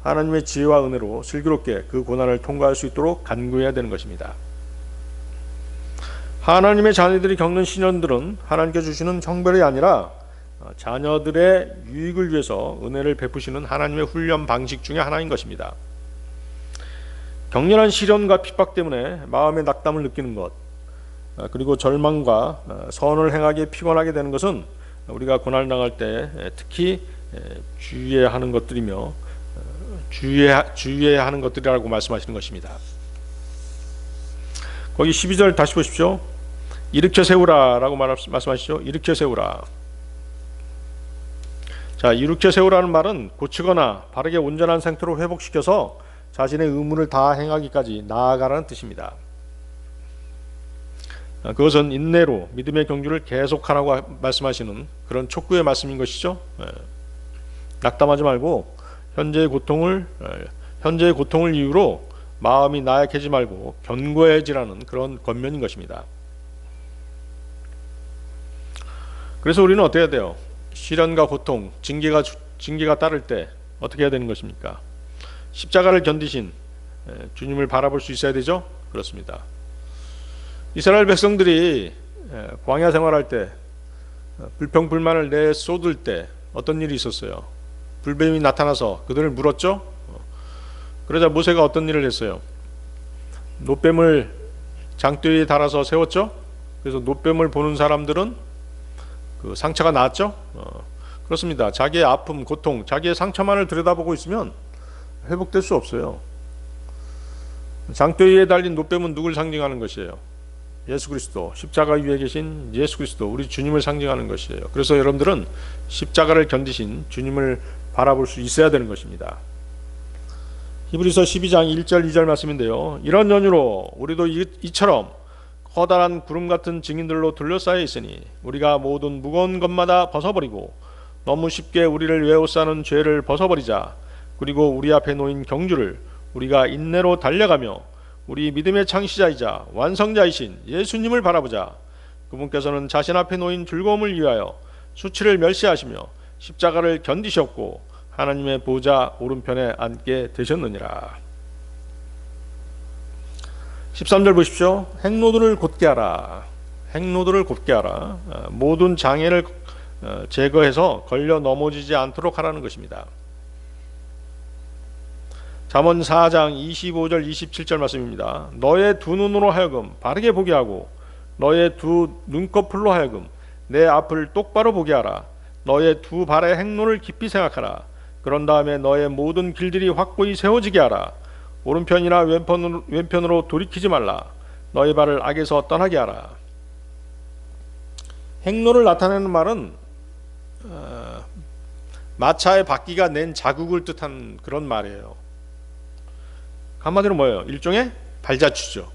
하나님의 지혜와 은혜로 슬기롭게 그 고난을 통과할 수 있도록 간구해야 되는 것입니다. 하나님의 자녀들이 겪는 시련들은 하나님께 주시는 형벌이 아니라 자녀들의 유익을 위해서 은혜를 베푸시는 하나님의 훈련 방식 중에 하나인 것입니다. 격렬한 시련과 핍박 때문에 마음의 낙담을 느끼는 것, 그리고 절망과 선을 행하기에 피곤하게 되는 것은 우리가 고난을 당할 때 특히 주의해야 하는 것들이며 주의해야 하는 것들이라고 말씀하시는 것입니다. 거기 12절 다시 보십시오. 일으켜 세우라 라고 말씀하시죠. 일으켜 세우라. 자, 일으켜 세우라는 말은 고치거나 바르게 온전한 상태로 회복시켜서 자신의 의무를 다 행하기까지 나아가라는 뜻입니다. 그것은 인내로 믿음의 경주를 계속하라고 말씀하시는 그런 촉구의 말씀인 것이죠. 낙담하지 말고 현재의 고통을 이유로 마음이 나약해지지 말고 견고해지라는 그런 권면인 것입니다. 그래서 우리는 어떻게 해야 돼요? 시련과 고통, 징계가 따를 때 어떻게 해야 되는 것입니까? 십자가를 견디신 주님을 바라볼 수 있어야 되죠? 그렇습니다. 이스라엘 백성들이 광야 생활할 때 불평불만을 내쏟을 때 어떤 일이 있었어요? 불뱀이 나타나서 그들을 물었죠? 그러자 모세가 어떤 일을 했어요? 놋뱀을 장대 위에 달아서 세웠죠? 그래서 놋뱀을 보는 사람들은 그 상처가 나았죠? 그렇습니다. 자기의 아픔, 고통, 자기의 상처만을 들여다보고 있으면 회복될 수 없어요. 장대 위에 달린 놋뱀은 누굴 상징하는 것이에요? 예수 그리스도, 십자가 위에 계신 예수 그리스도, 우리 주님을 상징하는 것이에요. 그래서 여러분들은 십자가를 견디신 주님을 바라볼 수 있어야 되는 것입니다. 히브리서 12장 1절 2절 말씀인데요. 이런 연유로 우리도 이처럼 커다란 구름 같은 증인들로 둘러싸여 있으니 우리가 모든 무거운 것마다 벗어버리고 너무 쉽게 우리를 외워싸는 죄를 벗어버리자. 그리고 우리 앞에 놓인 경주를 우리가 인내로 달려가며 우리 믿음의 창시자이자 완성자이신 예수님을 바라보자. 그분께서는 자신 앞에 놓인 즐거움을 위하여 수치를 멸시하시며 십자가를 견디셨고 하나님의 보좌 오른편에 앉게 되셨느니라. 13절 보십시오. 행로들을 곧게 하라. 행로들을 곧게 하라. 모든 장애를 제거해서 걸려 넘어지지 않도록 하라는 것입니다. 잠언 4장 25절 27절 말씀입니다. 너의 두 눈으로 하여금 바르게 보게 하고 너의 두 눈꺼풀로 하여금 내 앞을 똑바로 보게 하라. 너의 두 발의 행로를 깊이 생각하라. 그런 다음에 너의 모든 길들이 확고히 세워지게 하라. 오른편이나 왼편으로 돌이키지 말라. 너의 발을 악에서 떠나게 하라. 행로를 나타내는 말은 마차의 바퀴가 낸 자국을 뜻한 그런 말이에요. 한마디로 뭐예요? 일종의 발자취죠.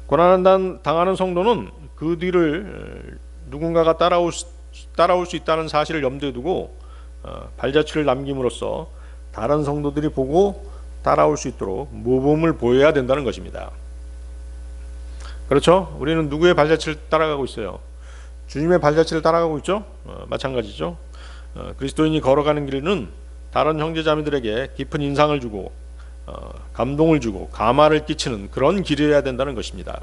고난을 당하는 성도는 그 뒤를 누군가가 따라올 수 있다는 사실을 염두에 두고 발자취를 남김으로써 다른 성도들이 보고 따라올 수 있도록 모범을 보여야 된다는 것입니다. 그렇죠? 우리는 누구의 발자취를 따라가고 있어요? 주님의 발자취를 따라가고 있죠? 마찬가지죠. 그리스도인이 걸어가는 길은 다른 형제자매들에게 깊은 인상을 주고 감동을 주고 감화를 끼치는 그런 길이어야 된다는 것입니다.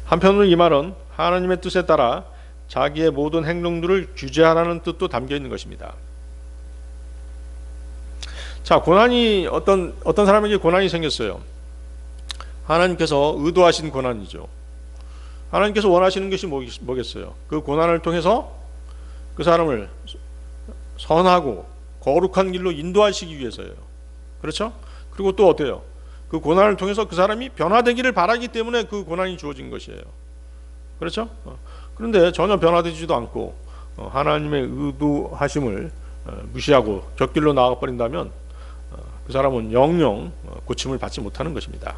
한편으로 이 말은 하나님의 뜻에 따라 자기의 모든 행동들을 규제하라는 뜻도 담겨 있는 것입니다. 자, 고난이 어떤 사람에게 고난이 생겼어요. 하나님께서 의도하신 고난이죠. 하나님께서 원하시는 것이 뭐겠어요? 그 고난을 통해서 그 사람을 선하고 거룩한 길로 인도하시기 위해서예요. 그렇죠? 그리고 또 어때요? 그 고난을 통해서 그 사람이 변화되기를 바라기 때문에 그 고난이 주어진 것이에요. 그렇죠? 그런데 전혀 변화되지도 않고 하나님의 의도하심을 무시하고 곁길로 나가버린다면 그 사람은 영영 고침을 받지 못하는 것입니다.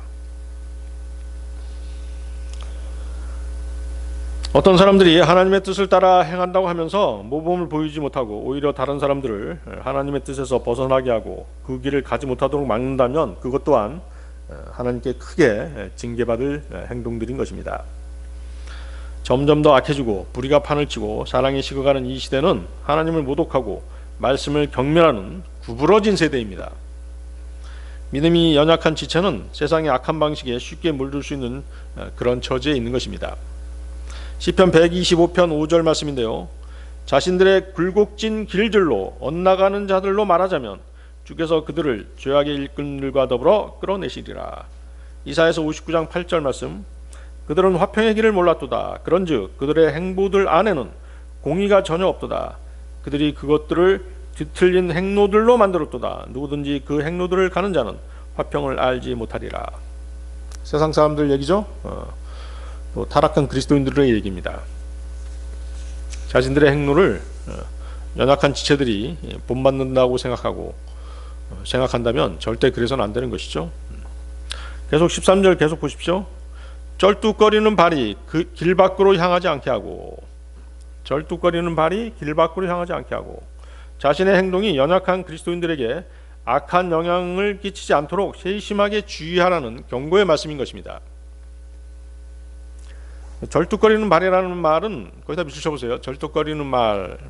어떤 사람들이 하나님의 뜻을 따라 행한다고 하면서 모범을 보이지 못하고 오히려 다른 사람들을 하나님의 뜻에서 벗어나게 하고 그 길을 가지 못하도록 막는다면 그것 또한 하나님께 크게 징계받을 행동들인 것입니다. 점점 더 악해지고 불의가 판을 치고 사랑이 식어가는 이 시대는 하나님을 모독하고 말씀을 경멸하는 구부러진 세대입니다. 믿음이 연약한 지체는 세상의 악한 방식에 쉽게 물들 수 있는 그런 처지에 있는 것입니다. 시편 125편 5절 말씀인데요. 자신들의 굴곡진 길들로 엇나가는 자들로 말하자면 주께서 그들을 죄악의 일꾼들과 더불어 끌어내시리라. 이사야서 59장 8절 말씀. 그들은 화평의 길을 몰랐도다. 그런즉 그들의 행보들 안에는 공의가 전혀 없도다. 그들이 그것들을 뒤틀린 행로들로 만들었도다. 누구든지 그 행로들을 가는 자는 화평을 알지 못하리라. 세상 사람들 얘기죠. 또 타락한 그리스도인들의 얘기입니다. 자신들의 행로를 연약한 지체들이 본받는다고 생각한다면 절대 그래서는 안 되는 것이죠. 계속 13절 계속 보십시오. 쩔뚝거리는 발이 그 길 밖으로 향하지 않게 하고, 쩔뚝거리는 발이 길 밖으로 향하지 않게 하고, 자신의 행동이 연약한 그리스도인들에게 악한 영향을 끼치지 않도록 세심하게 주의하라는 경고의 말씀인 것입니다. 절뚝거리는 발이라는 말은 거기다 붙여보세요. 절뚝거리는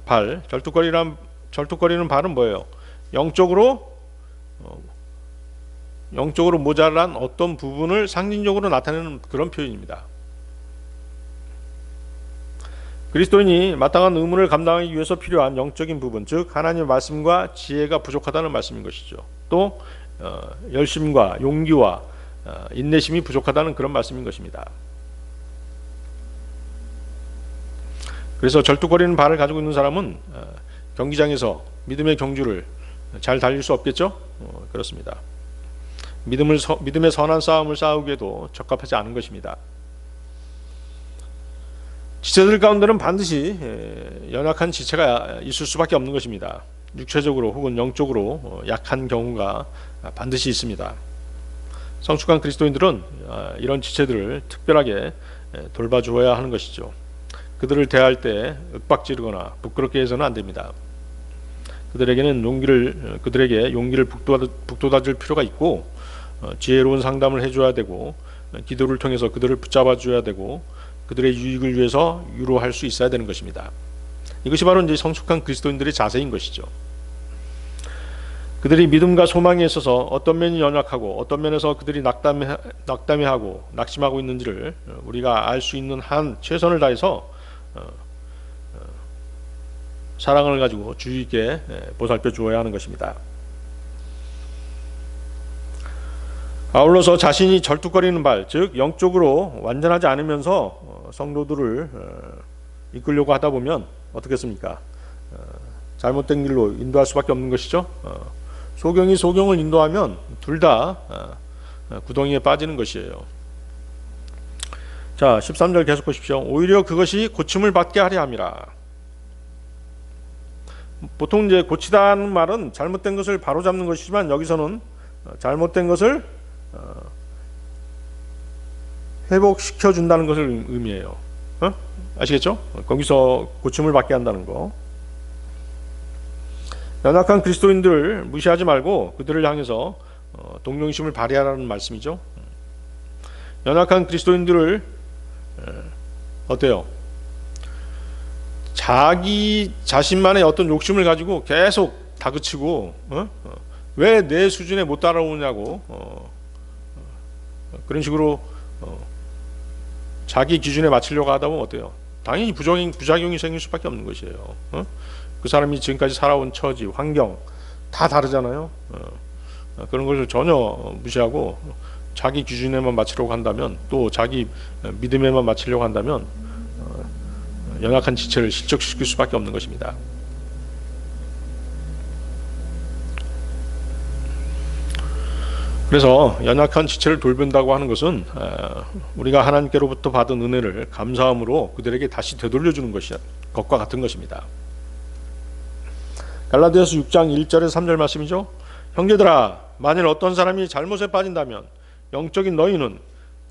발, 절뚝거리는 발은 뭐예요? 영적으로 모자란 어떤 부분을 상징적으로 나타내는 그런 표현입니다. 그리스도인이 마땅한 의무를 감당하기 위해서 필요한 영적인 부분, 즉 하나님의 말씀과 지혜가 부족하다는 말씀인 것이죠. 또 열심과 용기와 인내심이 부족하다는 그런 말씀인 것입니다. 그래서 절뚝거리는 발을 가지고 있는 사람은 경기장에서 믿음의 경주를 잘 달릴 수 없겠죠? 그렇습니다. 믿음의 선한 싸움을 싸우기에도 적합하지 않은 것입니다. 지체들 가운데는 반드시 연약한 지체가 있을 수밖에 없는 것입니다. 육체적으로 혹은 영적으로 약한 경우가 반드시 있습니다. 성숙한 그리스도인들은 이런 지체들을 특별하게 돌봐주어야 하는 것이죠. 그들을 대할 때 윽박지르거나 부끄럽게 해서는 안 됩니다. 그들에게 용기를 북돋아줄 필요가 있고, 지혜로운 상담을 해줘야 되고, 기도를 통해서 그들을 붙잡아 줘야 되고, 그들의 유익을 위해서 유로할 수 있어야 되는 것입니다. 이것이 바로 이제 성숙한 그리스도인들의 자세인 것이죠. 그들이 믿음과 소망에 있어서 어떤 면이 연약하고 어떤 면에서 그들이 낙담해하고 낙심하고 있는지를 우리가 알 수 있는 한 최선을 다해서 사랑을 가지고 주의 있게 보살펴 주어야 하는 것입니다. 아울러서 자신이 절뚝거리는 발, 즉 영적으로 완전하지 않으면서 성도들을 이끌려고 하다 보면 어떻겠습니까? 잘못된 길로 인도할 수밖에 없는 것이죠. 소경이 소경을 인도하면 둘 다 구덩이에 빠지는 것이에요. 자, 13절 계속 보십시오. 오히려 그것이 고침을 받게 하려 함이라. 보통 이제 고치다는 말은 잘못된 것을 바로잡는 것이지만, 여기서는 잘못된 것을 회복시켜 준다는 것을 의미해요. 아시겠죠? 거기서 고침을 받게 한다는 거. 연약한 그리스도인들을 무시하지 말고 그들을 향해서 동정심을 발휘하라는 말씀이죠. 연약한 그리스도인들을 어때요? 자기 자신만의 어떤 욕심을 가지고 계속 다그치고 왜 내 수준에 못 따라오냐고 그런 식으로 자기 기준에 맞추려고 하다 보면 어때요? 당연히 부작용이 생길 수밖에 없는 것이에요. 그 사람이 지금까지 살아온 처지, 환경 다 다르잖아요. 그런 것을 전혀 무시하고 자기 기준에만 맞추려고 한다면, 또 자기 믿음에만 맞추려고 한다면 연약한 지체를 실족시킬 수밖에 없는 것입니다. 그래서 연약한 지체를 돌본다고 하는 것은 우리가 하나님께로부터 받은 은혜를 감사함으로 그들에게 다시 되돌려주는 것과 같은 것입니다. 갈라디아서 6장 1절에서 3절 말씀이죠. 형제들아, 만일 어떤 사람이 잘못에 빠진다면 영적인 너희는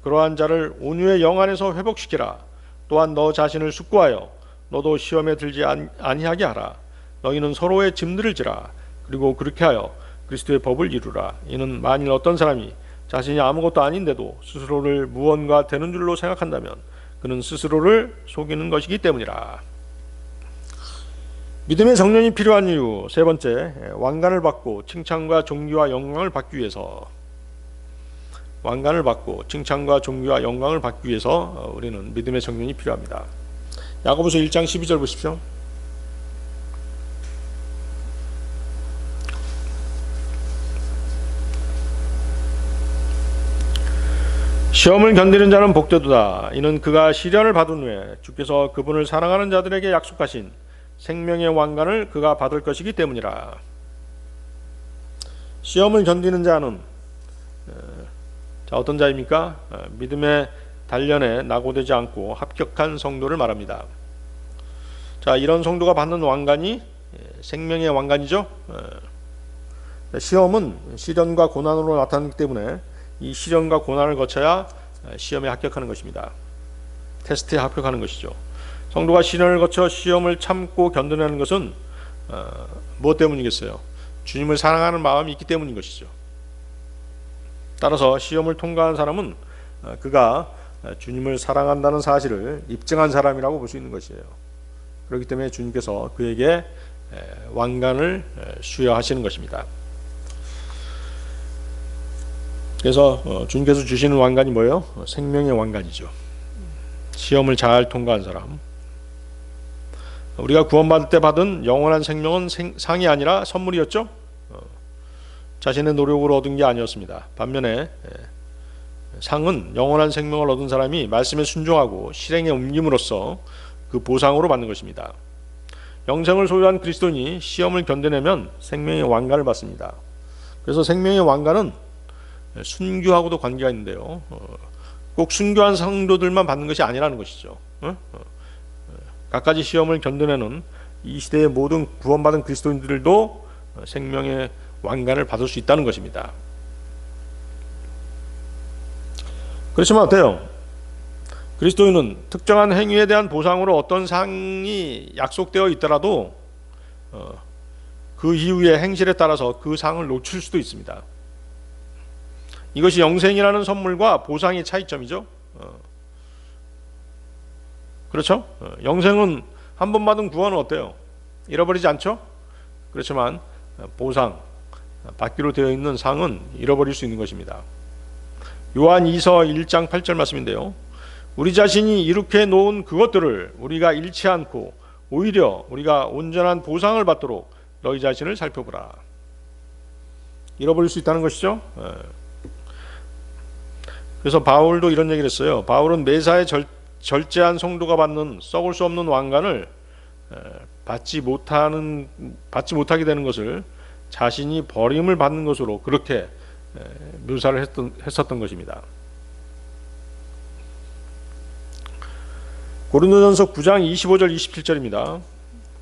그러한 자를 온유의 영 안에서 회복시키라. 또한 너 자신을 숙고하여 너도 시험에 들지 아니하게 하라. 너희는 서로의 짐들을 지라. 그리고 그렇게 하여 그리스도의 법을 이루라. 이는 만일 어떤 사람이 자신이 아무것도 아닌데도 스스로를 무언가 되는 줄로 생각한다면 그는 스스로를 속이는 것이기 때문이라. 믿음의 정년이 필요한 이유 세 번째, 왕관을 받고 칭찬과 존귀와 영광을 받기 위해서. 왕관을 받고 칭찬과 존귀와 영광을 받기 위해서 우리는 믿음의 정년이 필요합니다. 야고보서 1장 12절 보십시오. 시험을 견디는 자는 복되도다. 이는 그가 시련을 받은 후에 주께서 그분을 사랑하는 자들에게 약속하신 생명의 왕관을 그가 받을 것이기 때문이라. 시험을 견디는 자는 어떤 자입니까? 믿음의 단련에 낙오되지 않고 합격한 성도를 말합니다. 자, 이런 성도가 받는 왕관이 생명의 왕관이죠. 시험은 시련과 고난으로 나타나기 때문에 이 시련과 고난을 거쳐야 시험에 합격하는 것입니다. 테스트에 합격하는 것이죠. 성도가 시련을 거쳐 시험을 참고 견뎌내는 것은 무엇 때문이겠어요? 주님을 사랑하는 마음이 있기 때문인 것이죠. 따라서 시험을 통과한 사람은 그가 주님을 사랑한다는 사실을 입증한 사람이라고 볼 수 있는 것이에요. 그렇기 때문에 주님께서 그에게 왕관을 수여하시는 것입니다. 그래서 주님께서 주시는 왕관이 뭐예요? 생명의 왕관이죠. 시험을 잘 통과한 사람. 우리가 구원받을 때 받은 영원한 생명은 상이 아니라 선물이었죠. 자신의 노력으로 얻은 게 아니었습니다. 반면에 상은 영원한 생명을 얻은 사람이 말씀에 순종하고 실행에 옮김으로써 그 보상으로 받는 것입니다. 영생을 소유한 그리스도인이 시험을 견뎌내면 생명의 왕관을 받습니다. 그래서 생명의 왕관은 순교하고도 관계가 있는데요. 꼭 순교한 성도들만 받는 것이 아니라는 것이죠. 갖가지 시험을 견뎌내는 이 시대의 모든 구원받은 그리스도인들도 생명의 왕관을 받을 수 있다는 것입니다. 그렇지만 어때요? 그리스도인은 특정한 행위에 대한 보상으로 어떤 상이 약속되어 있더라도 그 이후의 행실에 따라서 그 상을 놓칠 수도 있습니다. 이것이 영생이라는 선물과 보상의 차이점이죠. 그렇죠? 영생은 한 번 받은 구원은 어때요? 잃어버리지 않죠? 그렇지만 보상, 받기로 되어 있는 상은 잃어버릴 수 있는 것입니다. 요한 2서 1장 8절 말씀인데요. 우리 자신이 이룩해 놓은 그것들을 우리가 잃지 않고 오히려 우리가 온전한 보상을 받도록 너희 자신을 살펴보라. 잃어버릴 수 있다는 것이죠. 그래서 바울도 이런 얘기를 했어요. 바울은 매사에 절제한 성도가 받는 썩을 수 없는 왕관을 받지 못하게 되는 것을 자신이 버림을 받는 것으로 그렇게 묘사를 했었던 것입니다. 고린도전서 9장 25절 27절입니다.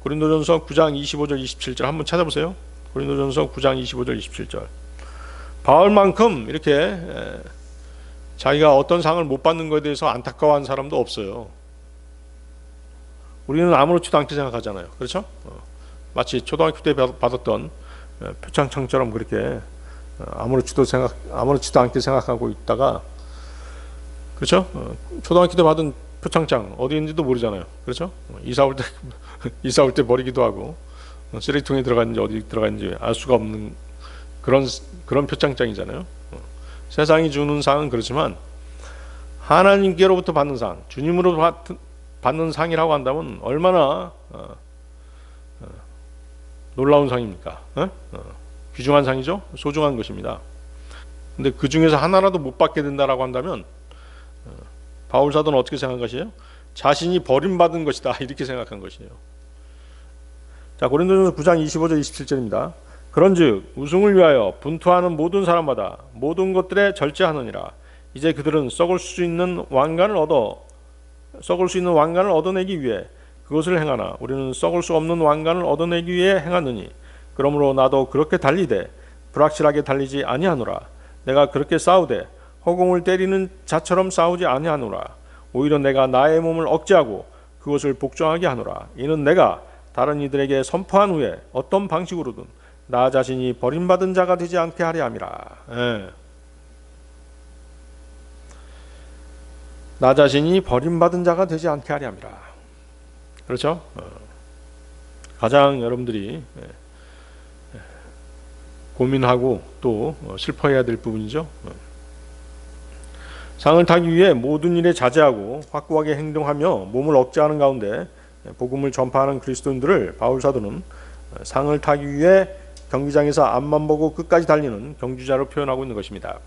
고린도전서 9장 25절 27절 한번 찾아보세요. 고린도전서 9장 25절 27절. 바울만큼 이렇게 자기가 어떤 상을 못 받는 것에 대해서 안타까워한 사람도 없어요. 우리는 아무렇지도 않게 생각하잖아요. 그렇죠? 마치 초등학교 때 받았던 표창장처럼 그렇게 아무렇지도 않게 생각하고 있다가, 그렇죠? 초등학교 때 받은 표창장 어디 있는지도 모르잖아요. 그렇죠? 이사 올 때 버리기도 하고 쓰레기통에 들어갔는지 어디 들어갔는지 알 수가 없는 그런 표창장이잖아요. 세상이 주는 상은 그렇지만 하나님께로부터 받는 상, 주님으로 받는 상이라고 한다면 얼마나 놀라운 상입니까? 귀중한 상이죠. 소중한 것입니다. 근데 그 중에서 하나라도 못 받게 된다라고 한다면 바울 사도는 어떻게 생각한 것이에요? 자신이 버림받은 것이다 이렇게 생각한 것이에요. 자, 고린도전서 9장 25절 27절입니다. 그런즉 우승을 위하여 분투하는 모든 사람마다 모든 것들에 절제하느니라. 이제 그들은 썩을 수 있는 왕관을 얻어내기 위해 그것을 행하나 우리는 썩을 수 없는 왕관을 얻어내기 위해 행하느니 그러므로 나도 그렇게 달리되 불확실하게 달리지 아니하노라. 내가 그렇게 싸우되 허공을 때리는 자처럼 싸우지 아니하노라. 오히려 내가 나의 몸을 억제하고 그것을 복종하게 하노라. 이는 내가 다른 이들에게 선포한 후에 어떤 방식으로든 나 자신이 버림받은 자가 되지 않게 하려 함이라. 나 자신이 버림받은 자가 되지 않게 하려 함이라. 그렇죠? 가장 여러분들이 고민하고 또 슬퍼해야 될 부분이죠. 상을 타기 위해 모든 일에 자제하고 확고하게 행동하며 몸을 억제하는 가운데 복음을 전파하는 그리스도인들을 바울 사도는 상을 타기 위해 경기장에서 앞만 보고 끝까지 달리는 경주자로 표현하고 있는 것입니다.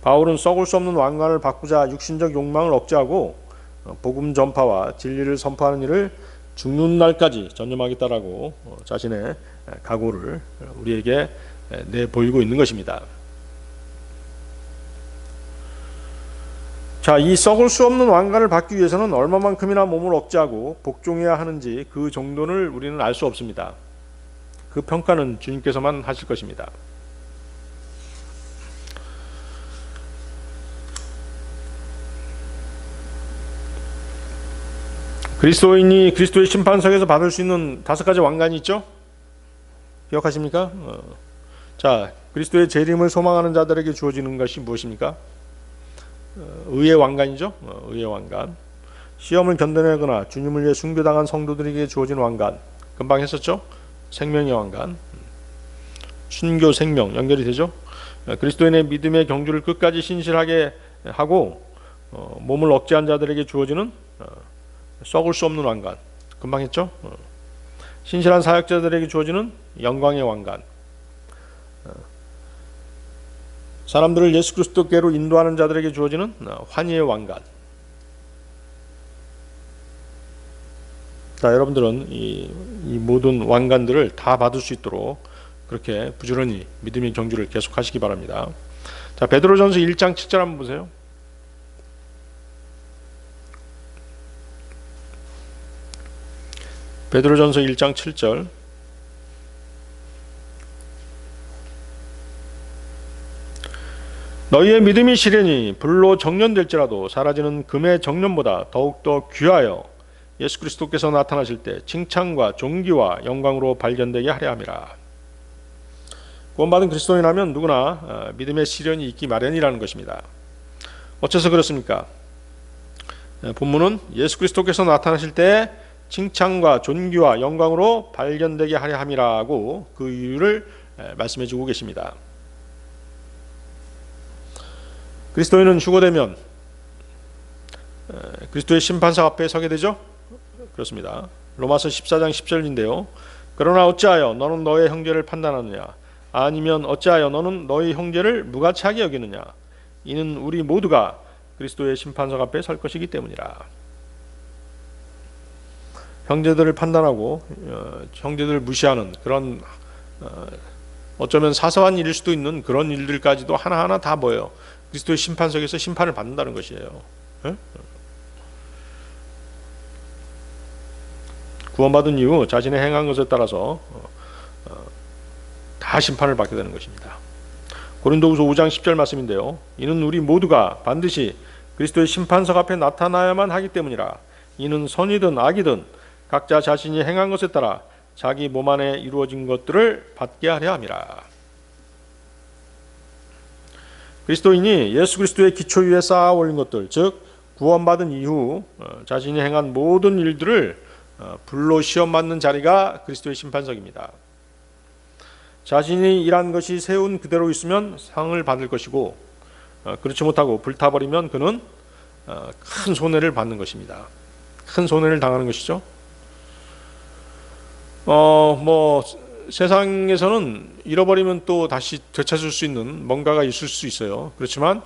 바울은 썩을 수 없는 왕관을 바꾸자 육신적 욕망을 억제하고 복음 전파와 진리를 선포하는 일을 죽는 날까지 전념하겠다라고 자신의 각오를 우리에게 내보이고 있는 것입니다. 자, 이 썩을 수 없는 왕관을 받기 위해서는 얼마만큼이나 몸을 억제하고 복종해야 하는지 그 정도를 우리는 알 수 없습니다. 그 평가는 주님께서만 하실 것입니다. 그리스도인이 그리스도의 심판석에서 받을 수 있는 5가지 왕관이 있죠? 기억하십니까? 자, 그리스도의 재림을 소망하는 자들에게 주어지는 것이 무엇입니까? 의의 왕관이죠. 의의 왕관. 시험을 견뎌내거나 주님을 위해 숭배당한 성도들에게 주어진 왕관. 금방 했었죠? 생명의 왕관. 순교 생명 연결이 되죠. 그리스도인의 믿음의 경주를 끝까지 신실하게 하고 몸을 억제한 자들에게 주어지는 썩을 수 없는 왕관. 금방 했죠. 신실한 사역자들에게 주어지는 영광의 왕관. 사람들을 예수 그리스도께로 인도하는 자들에게 주어지는 환희의 왕관. 자, 여러분들은 이 모든 왕관들을 다 받을 수 있도록 그렇게 부지런히 믿음의 경주를 계속하시기 바랍니다. 자, 베드로전서 1장 7절 한번 보세요. 베드로전서 1장 7절. 너희의 믿음이 시련이 불로 정련될지라도 사라지는 금의 정련보다 더욱더 귀하여 예수 그리스도께서 나타나실 때 칭찬과 존귀와 영광으로 발견되게 하려 함이라. 구원받은 그리스도인이라면 누구나 믿음의 시련이 있기 마련이라는 것입니다. 어째서 그렇습니까? 본문은 예수 그리스도께서 나타나실 때 칭찬과 존귀와 영광으로 발견되게 하려 함이라고 그 이유를 말씀해 주고 계십니다. 그리스도인은 휴거되면 그리스도의 심판석 앞에 서게 되죠? 그렇습니다. 로마서 14장 10절인데요. 그러나 어찌하여 너는 너의 형제를 판단하느냐? 아니면 어찌하여 너는 너의 형제를 무가치하게 여기느냐? 이는 우리 모두가 그리스도의 심판석 앞에 설 것이기 때문이라. 형제들을 판단하고 형제들을 무시하는 그런 어쩌면 사소한 일일 수도 있는 그런 일들까지도 하나하나 다 뭐예요? 그리스도의 심판석에서 심판을 받는다는 것이에요. 에? 구원받은 이후 자신의 행한 것에 따라서 다 심판을 받게 되는 것입니다. 고린도후서 5장 10절 말씀인데요. 이는 우리 모두가 반드시 그리스도의 심판석 앞에 나타나야만 하기 때문이라. 이는 선이든 악이든 각자 자신이 행한 것에 따라 자기 몸 안에 이루어진 것들을 받게 하려 함이라. 그리스도인이 예수 그리스도의 기초 위에 쌓아 올린 것들, 즉 구원받은 이후 자신이 행한 모든 일들을 불로 시험받는 자리가 그리스도의 심판석입니다. 자신이 일한 것이 세운 그대로 있으면 상을 받을 것이고 그렇지 못하고 불타버리면 그는 큰 손해를 받는 것입니다. 큰 손해를 당하는 것이죠. 세상에서는 잃어버리면 또 다시 되찾을 수 있는 뭔가가 있을 수 있어요. 그렇지만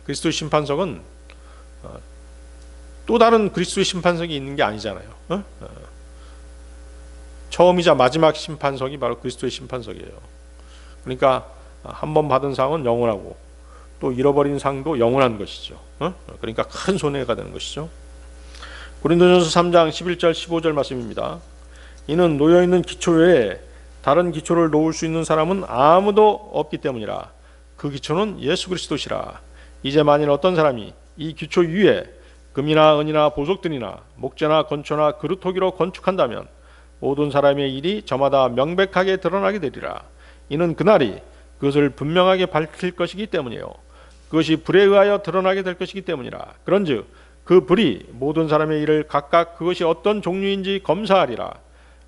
그리스도의 심판석은 또 다른 그리스도의 심판석이 있는 게 아니잖아요. 처음이자 마지막 심판석이 바로 그리스도의 심판석이에요. 그러니까 한 번 받은 상은 영원하고 또 잃어버린 상도 영원한 것이죠. 그러니까 큰 손해가 되는 것이죠. 고린도전서 3장 11절 15절 말씀입니다. 이는 놓여있는 기초 외에 다른 기초를 놓을 수 있는 사람은 아무도 없기 때문이라. 그 기초는 예수 그리스도시라. 이제 만일 어떤 사람이 이 기초 위에 금이나 은이나 보석들이나 목재나 건초나 그루터기로 건축한다면 모든 사람의 일이 저마다 명백하게 드러나게 되리라. 이는 그날이 그것을 분명하게 밝힐 것이기 때문이에요. 그것이 불에 의하여 드러나게 될 것이기 때문이라. 그런즉 그 불이 모든 사람의 일을 각각 그것이 어떤 종류인지 검사하리라.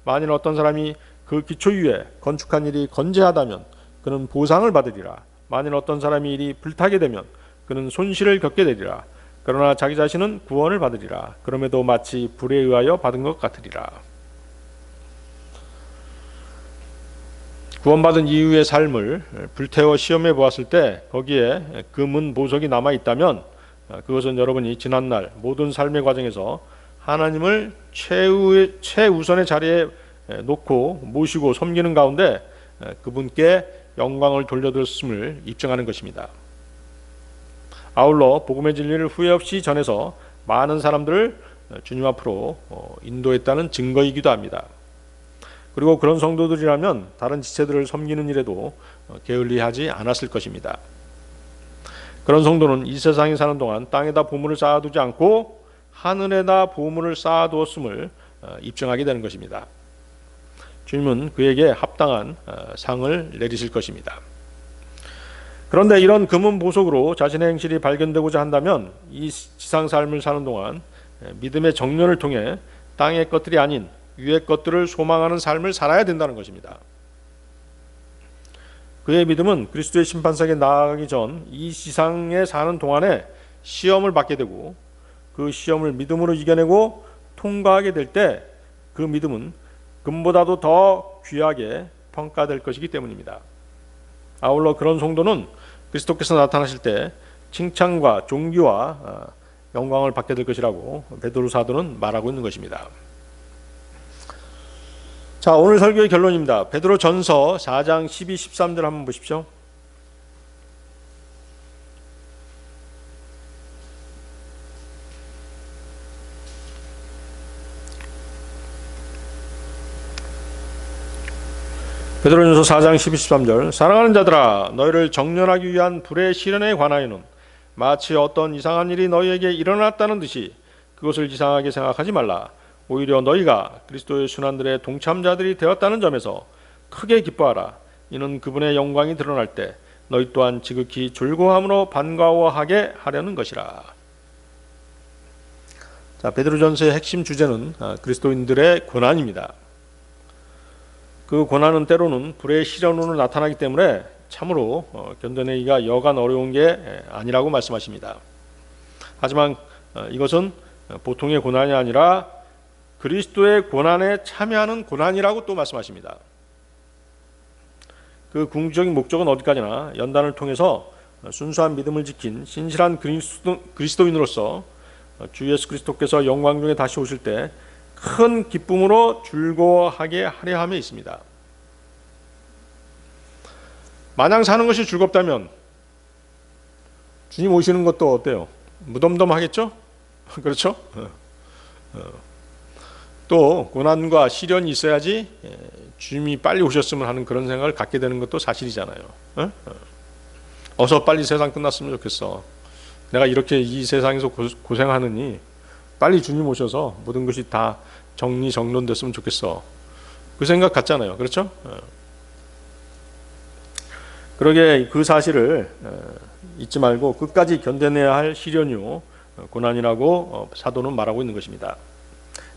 만일 어떤 사람이 그 기초 위에 건축한 일이 건재하다면 그는 보상을 받으리라. 만일 어떤 사람이 일이 불타게 되면 그는 손실을 겪게 되리라. 그러나 자기 자신은 구원을 받으리라. 그럼에도 마치 불에 의하여 받은 것 같으리라. 구원받은 이후의 삶을 불태워 시험해 보았을 때 거기에 금은 보석이 남아 있다면 그것은 여러분이 지난날 모든 삶의 과정에서 하나님을 최우선의 자리에 놓고 모시고 섬기는 가운데 그분께 영광을 돌려드렸음을 입증하는 것입니다. 아울러 복음의 진리를 후회 없이 전해서 많은 사람들을 주님 앞으로 인도했다는 증거이기도 합니다. 그리고 그런 성도들이라면 다른 지체들을 섬기는 일에도 게을리하지 않았을 것입니다. 그런 성도는 이 세상에 사는 동안 땅에다 보물을 쌓아두지 않고 하늘에다 보물을 쌓아두었음을 입증하게 되는 것입니다. 주님은 그에게 합당한 상을 내리실 것입니다. 그런데 이런 금은 보석으로 자신의 행실이 발견되고자 한다면 이 지상 삶을 사는 동안 믿음의 정련을 통해 땅의 것들이 아닌 위의 것들을 소망하는 삶을 살아야 된다는 것입니다. 그의 믿음은 그리스도의 심판석에 나아가기 전 이 지상에 사는 동안에 시험을 받게 되고 그 시험을 믿음으로 이겨내고 통과하게 될 때 그 믿음은 금보다도 더 귀하게 평가될 것이기 때문입니다. 아울러 그런 성도는 그리스도께서 나타나실 때 칭찬과 존귀와 영광을 받게 될 것이라고 베드로 사도는 말하고 있는 것입니다. 자, 오늘 설교의 결론입니다. 베드로 전서 4장 12, 13절 한번 보십시오. 베드로전서 4장 12, 13절 사랑하는 자들아 너희를 정련하기 위한 불의 시련에 관하여는 마치 어떤 이상한 일이 너희에게 일어났다는 듯이 그것을 이상하게 생각하지 말라. 오히려 너희가 그리스도의 순환들의 동참자들이 되었다는 점에서 크게 기뻐하라. 이는 그분의 영광이 드러날 때 너희 또한 지극히 즐거움으로 반가워하게 하려는 것이라. 자, 베드로전서의 핵심 주제는 그리스도인들의 고난입니다. 그 고난은 때로는 불의 시련으로 나타나기 때문에 참으로 견뎌내기가 여간 어려운 게 아니라고 말씀하십니다. 하지만 이것은 보통의 고난이 아니라 그리스도의 고난에 참여하는 고난이라고 또 말씀하십니다. 그 궁극적인 목적은 어디까지나 연단을 통해서 순수한 믿음을 지킨 신실한 그리스도인으로서 주 예수 그리스도께서 영광 중에 다시 오실 때 큰 기쁨으로 즐거워하게 하려 함에 있습니다. 마냥 사는 것이 즐겁다면 주님 오시는 것도 어때요? 무덤덤하겠죠? 그렇죠? 또 고난과 시련이 있어야지 주님이 빨리 오셨으면 하는 그런 생각을 갖게 되는 것도 사실이잖아요. 어서 빨리 세상 끝났으면 좋겠어. 내가 이렇게 이 세상에서 고생하느니 빨리 주님 오셔서 모든 것이 다 정리정돈됐으면 좋겠어. 그 생각 같잖아요. 그렇죠? 그러게 그 사실을 잊지 말고 끝까지 견뎌내야 할 시련이요 고난이라고 사도는 말하고 있는 것입니다.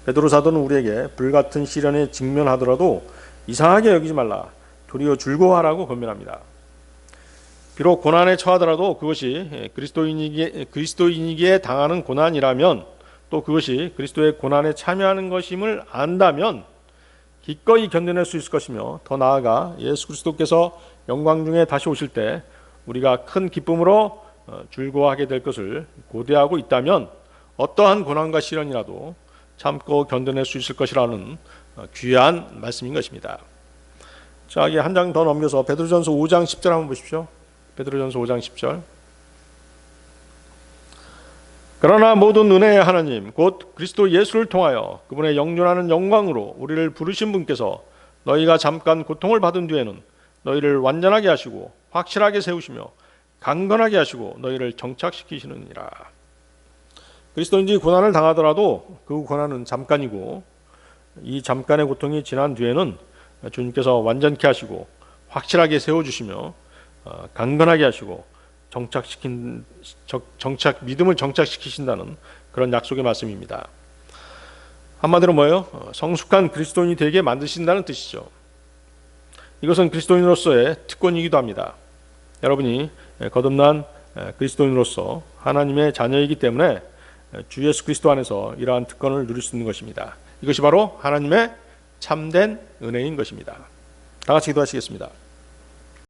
베드로 사도는 우리에게 불같은 시련에 직면하더라도 이상하게 여기지 말라. 도리어 즐거워하라고 권면합니다. 비록 고난에 처하더라도 그것이 그리스도인이기에 당하는 고난이라면 또 그것이 그리스도의 고난에 참여하는 것임을 안다면 기꺼이 견뎌낼 수 있을 것이며 더 나아가 예수 그리스도께서 영광 중에 다시 오실 때 우리가 큰 기쁨으로 즐거워하게 될 것을 고대하고 있다면 어떠한 고난과 시련이라도 참고 견뎌낼 수 있을 것이라는 귀한 말씀인 것입니다. 자, 한 장 더 넘겨서 베드로전서 5장 10절 한번 보십시오. 베드로전서 5장 10절 그러나 모든 은혜의 하나님 곧 그리스도 예수를 통하여 그분의 영존하는 영광으로 우리를 부르신 분께서 너희가 잠깐 고통을 받은 뒤에는 너희를 완전하게 하시고 확실하게 세우시며 강건하게 하시고 너희를 정착시키시느니라. 그리스도인들이 고난을 당하더라도 그 고난은 잠깐이고 이 잠깐의 고통이 지난 뒤에는 주님께서 완전케 하시고 확실하게 세워주시며 강건하게 하시고 믿음을 정착시키신다는 그런 약속의 말씀입니다. 한마디로 뭐예요? 성숙한 그리스도인이 되게 만드신다는 뜻이죠. 이것은 그리스도인으로서의 특권이기도 합니다. 여러분이 거듭난 그리스도인으로서 하나님의 자녀이기 때문에 주 예수 그리스도 안에서 이러한 특권을 누릴 수 있는 것입니다. 이것이 바로 하나님의 참된 은혜인 것입니다. 다 같이 기도하시겠습니다.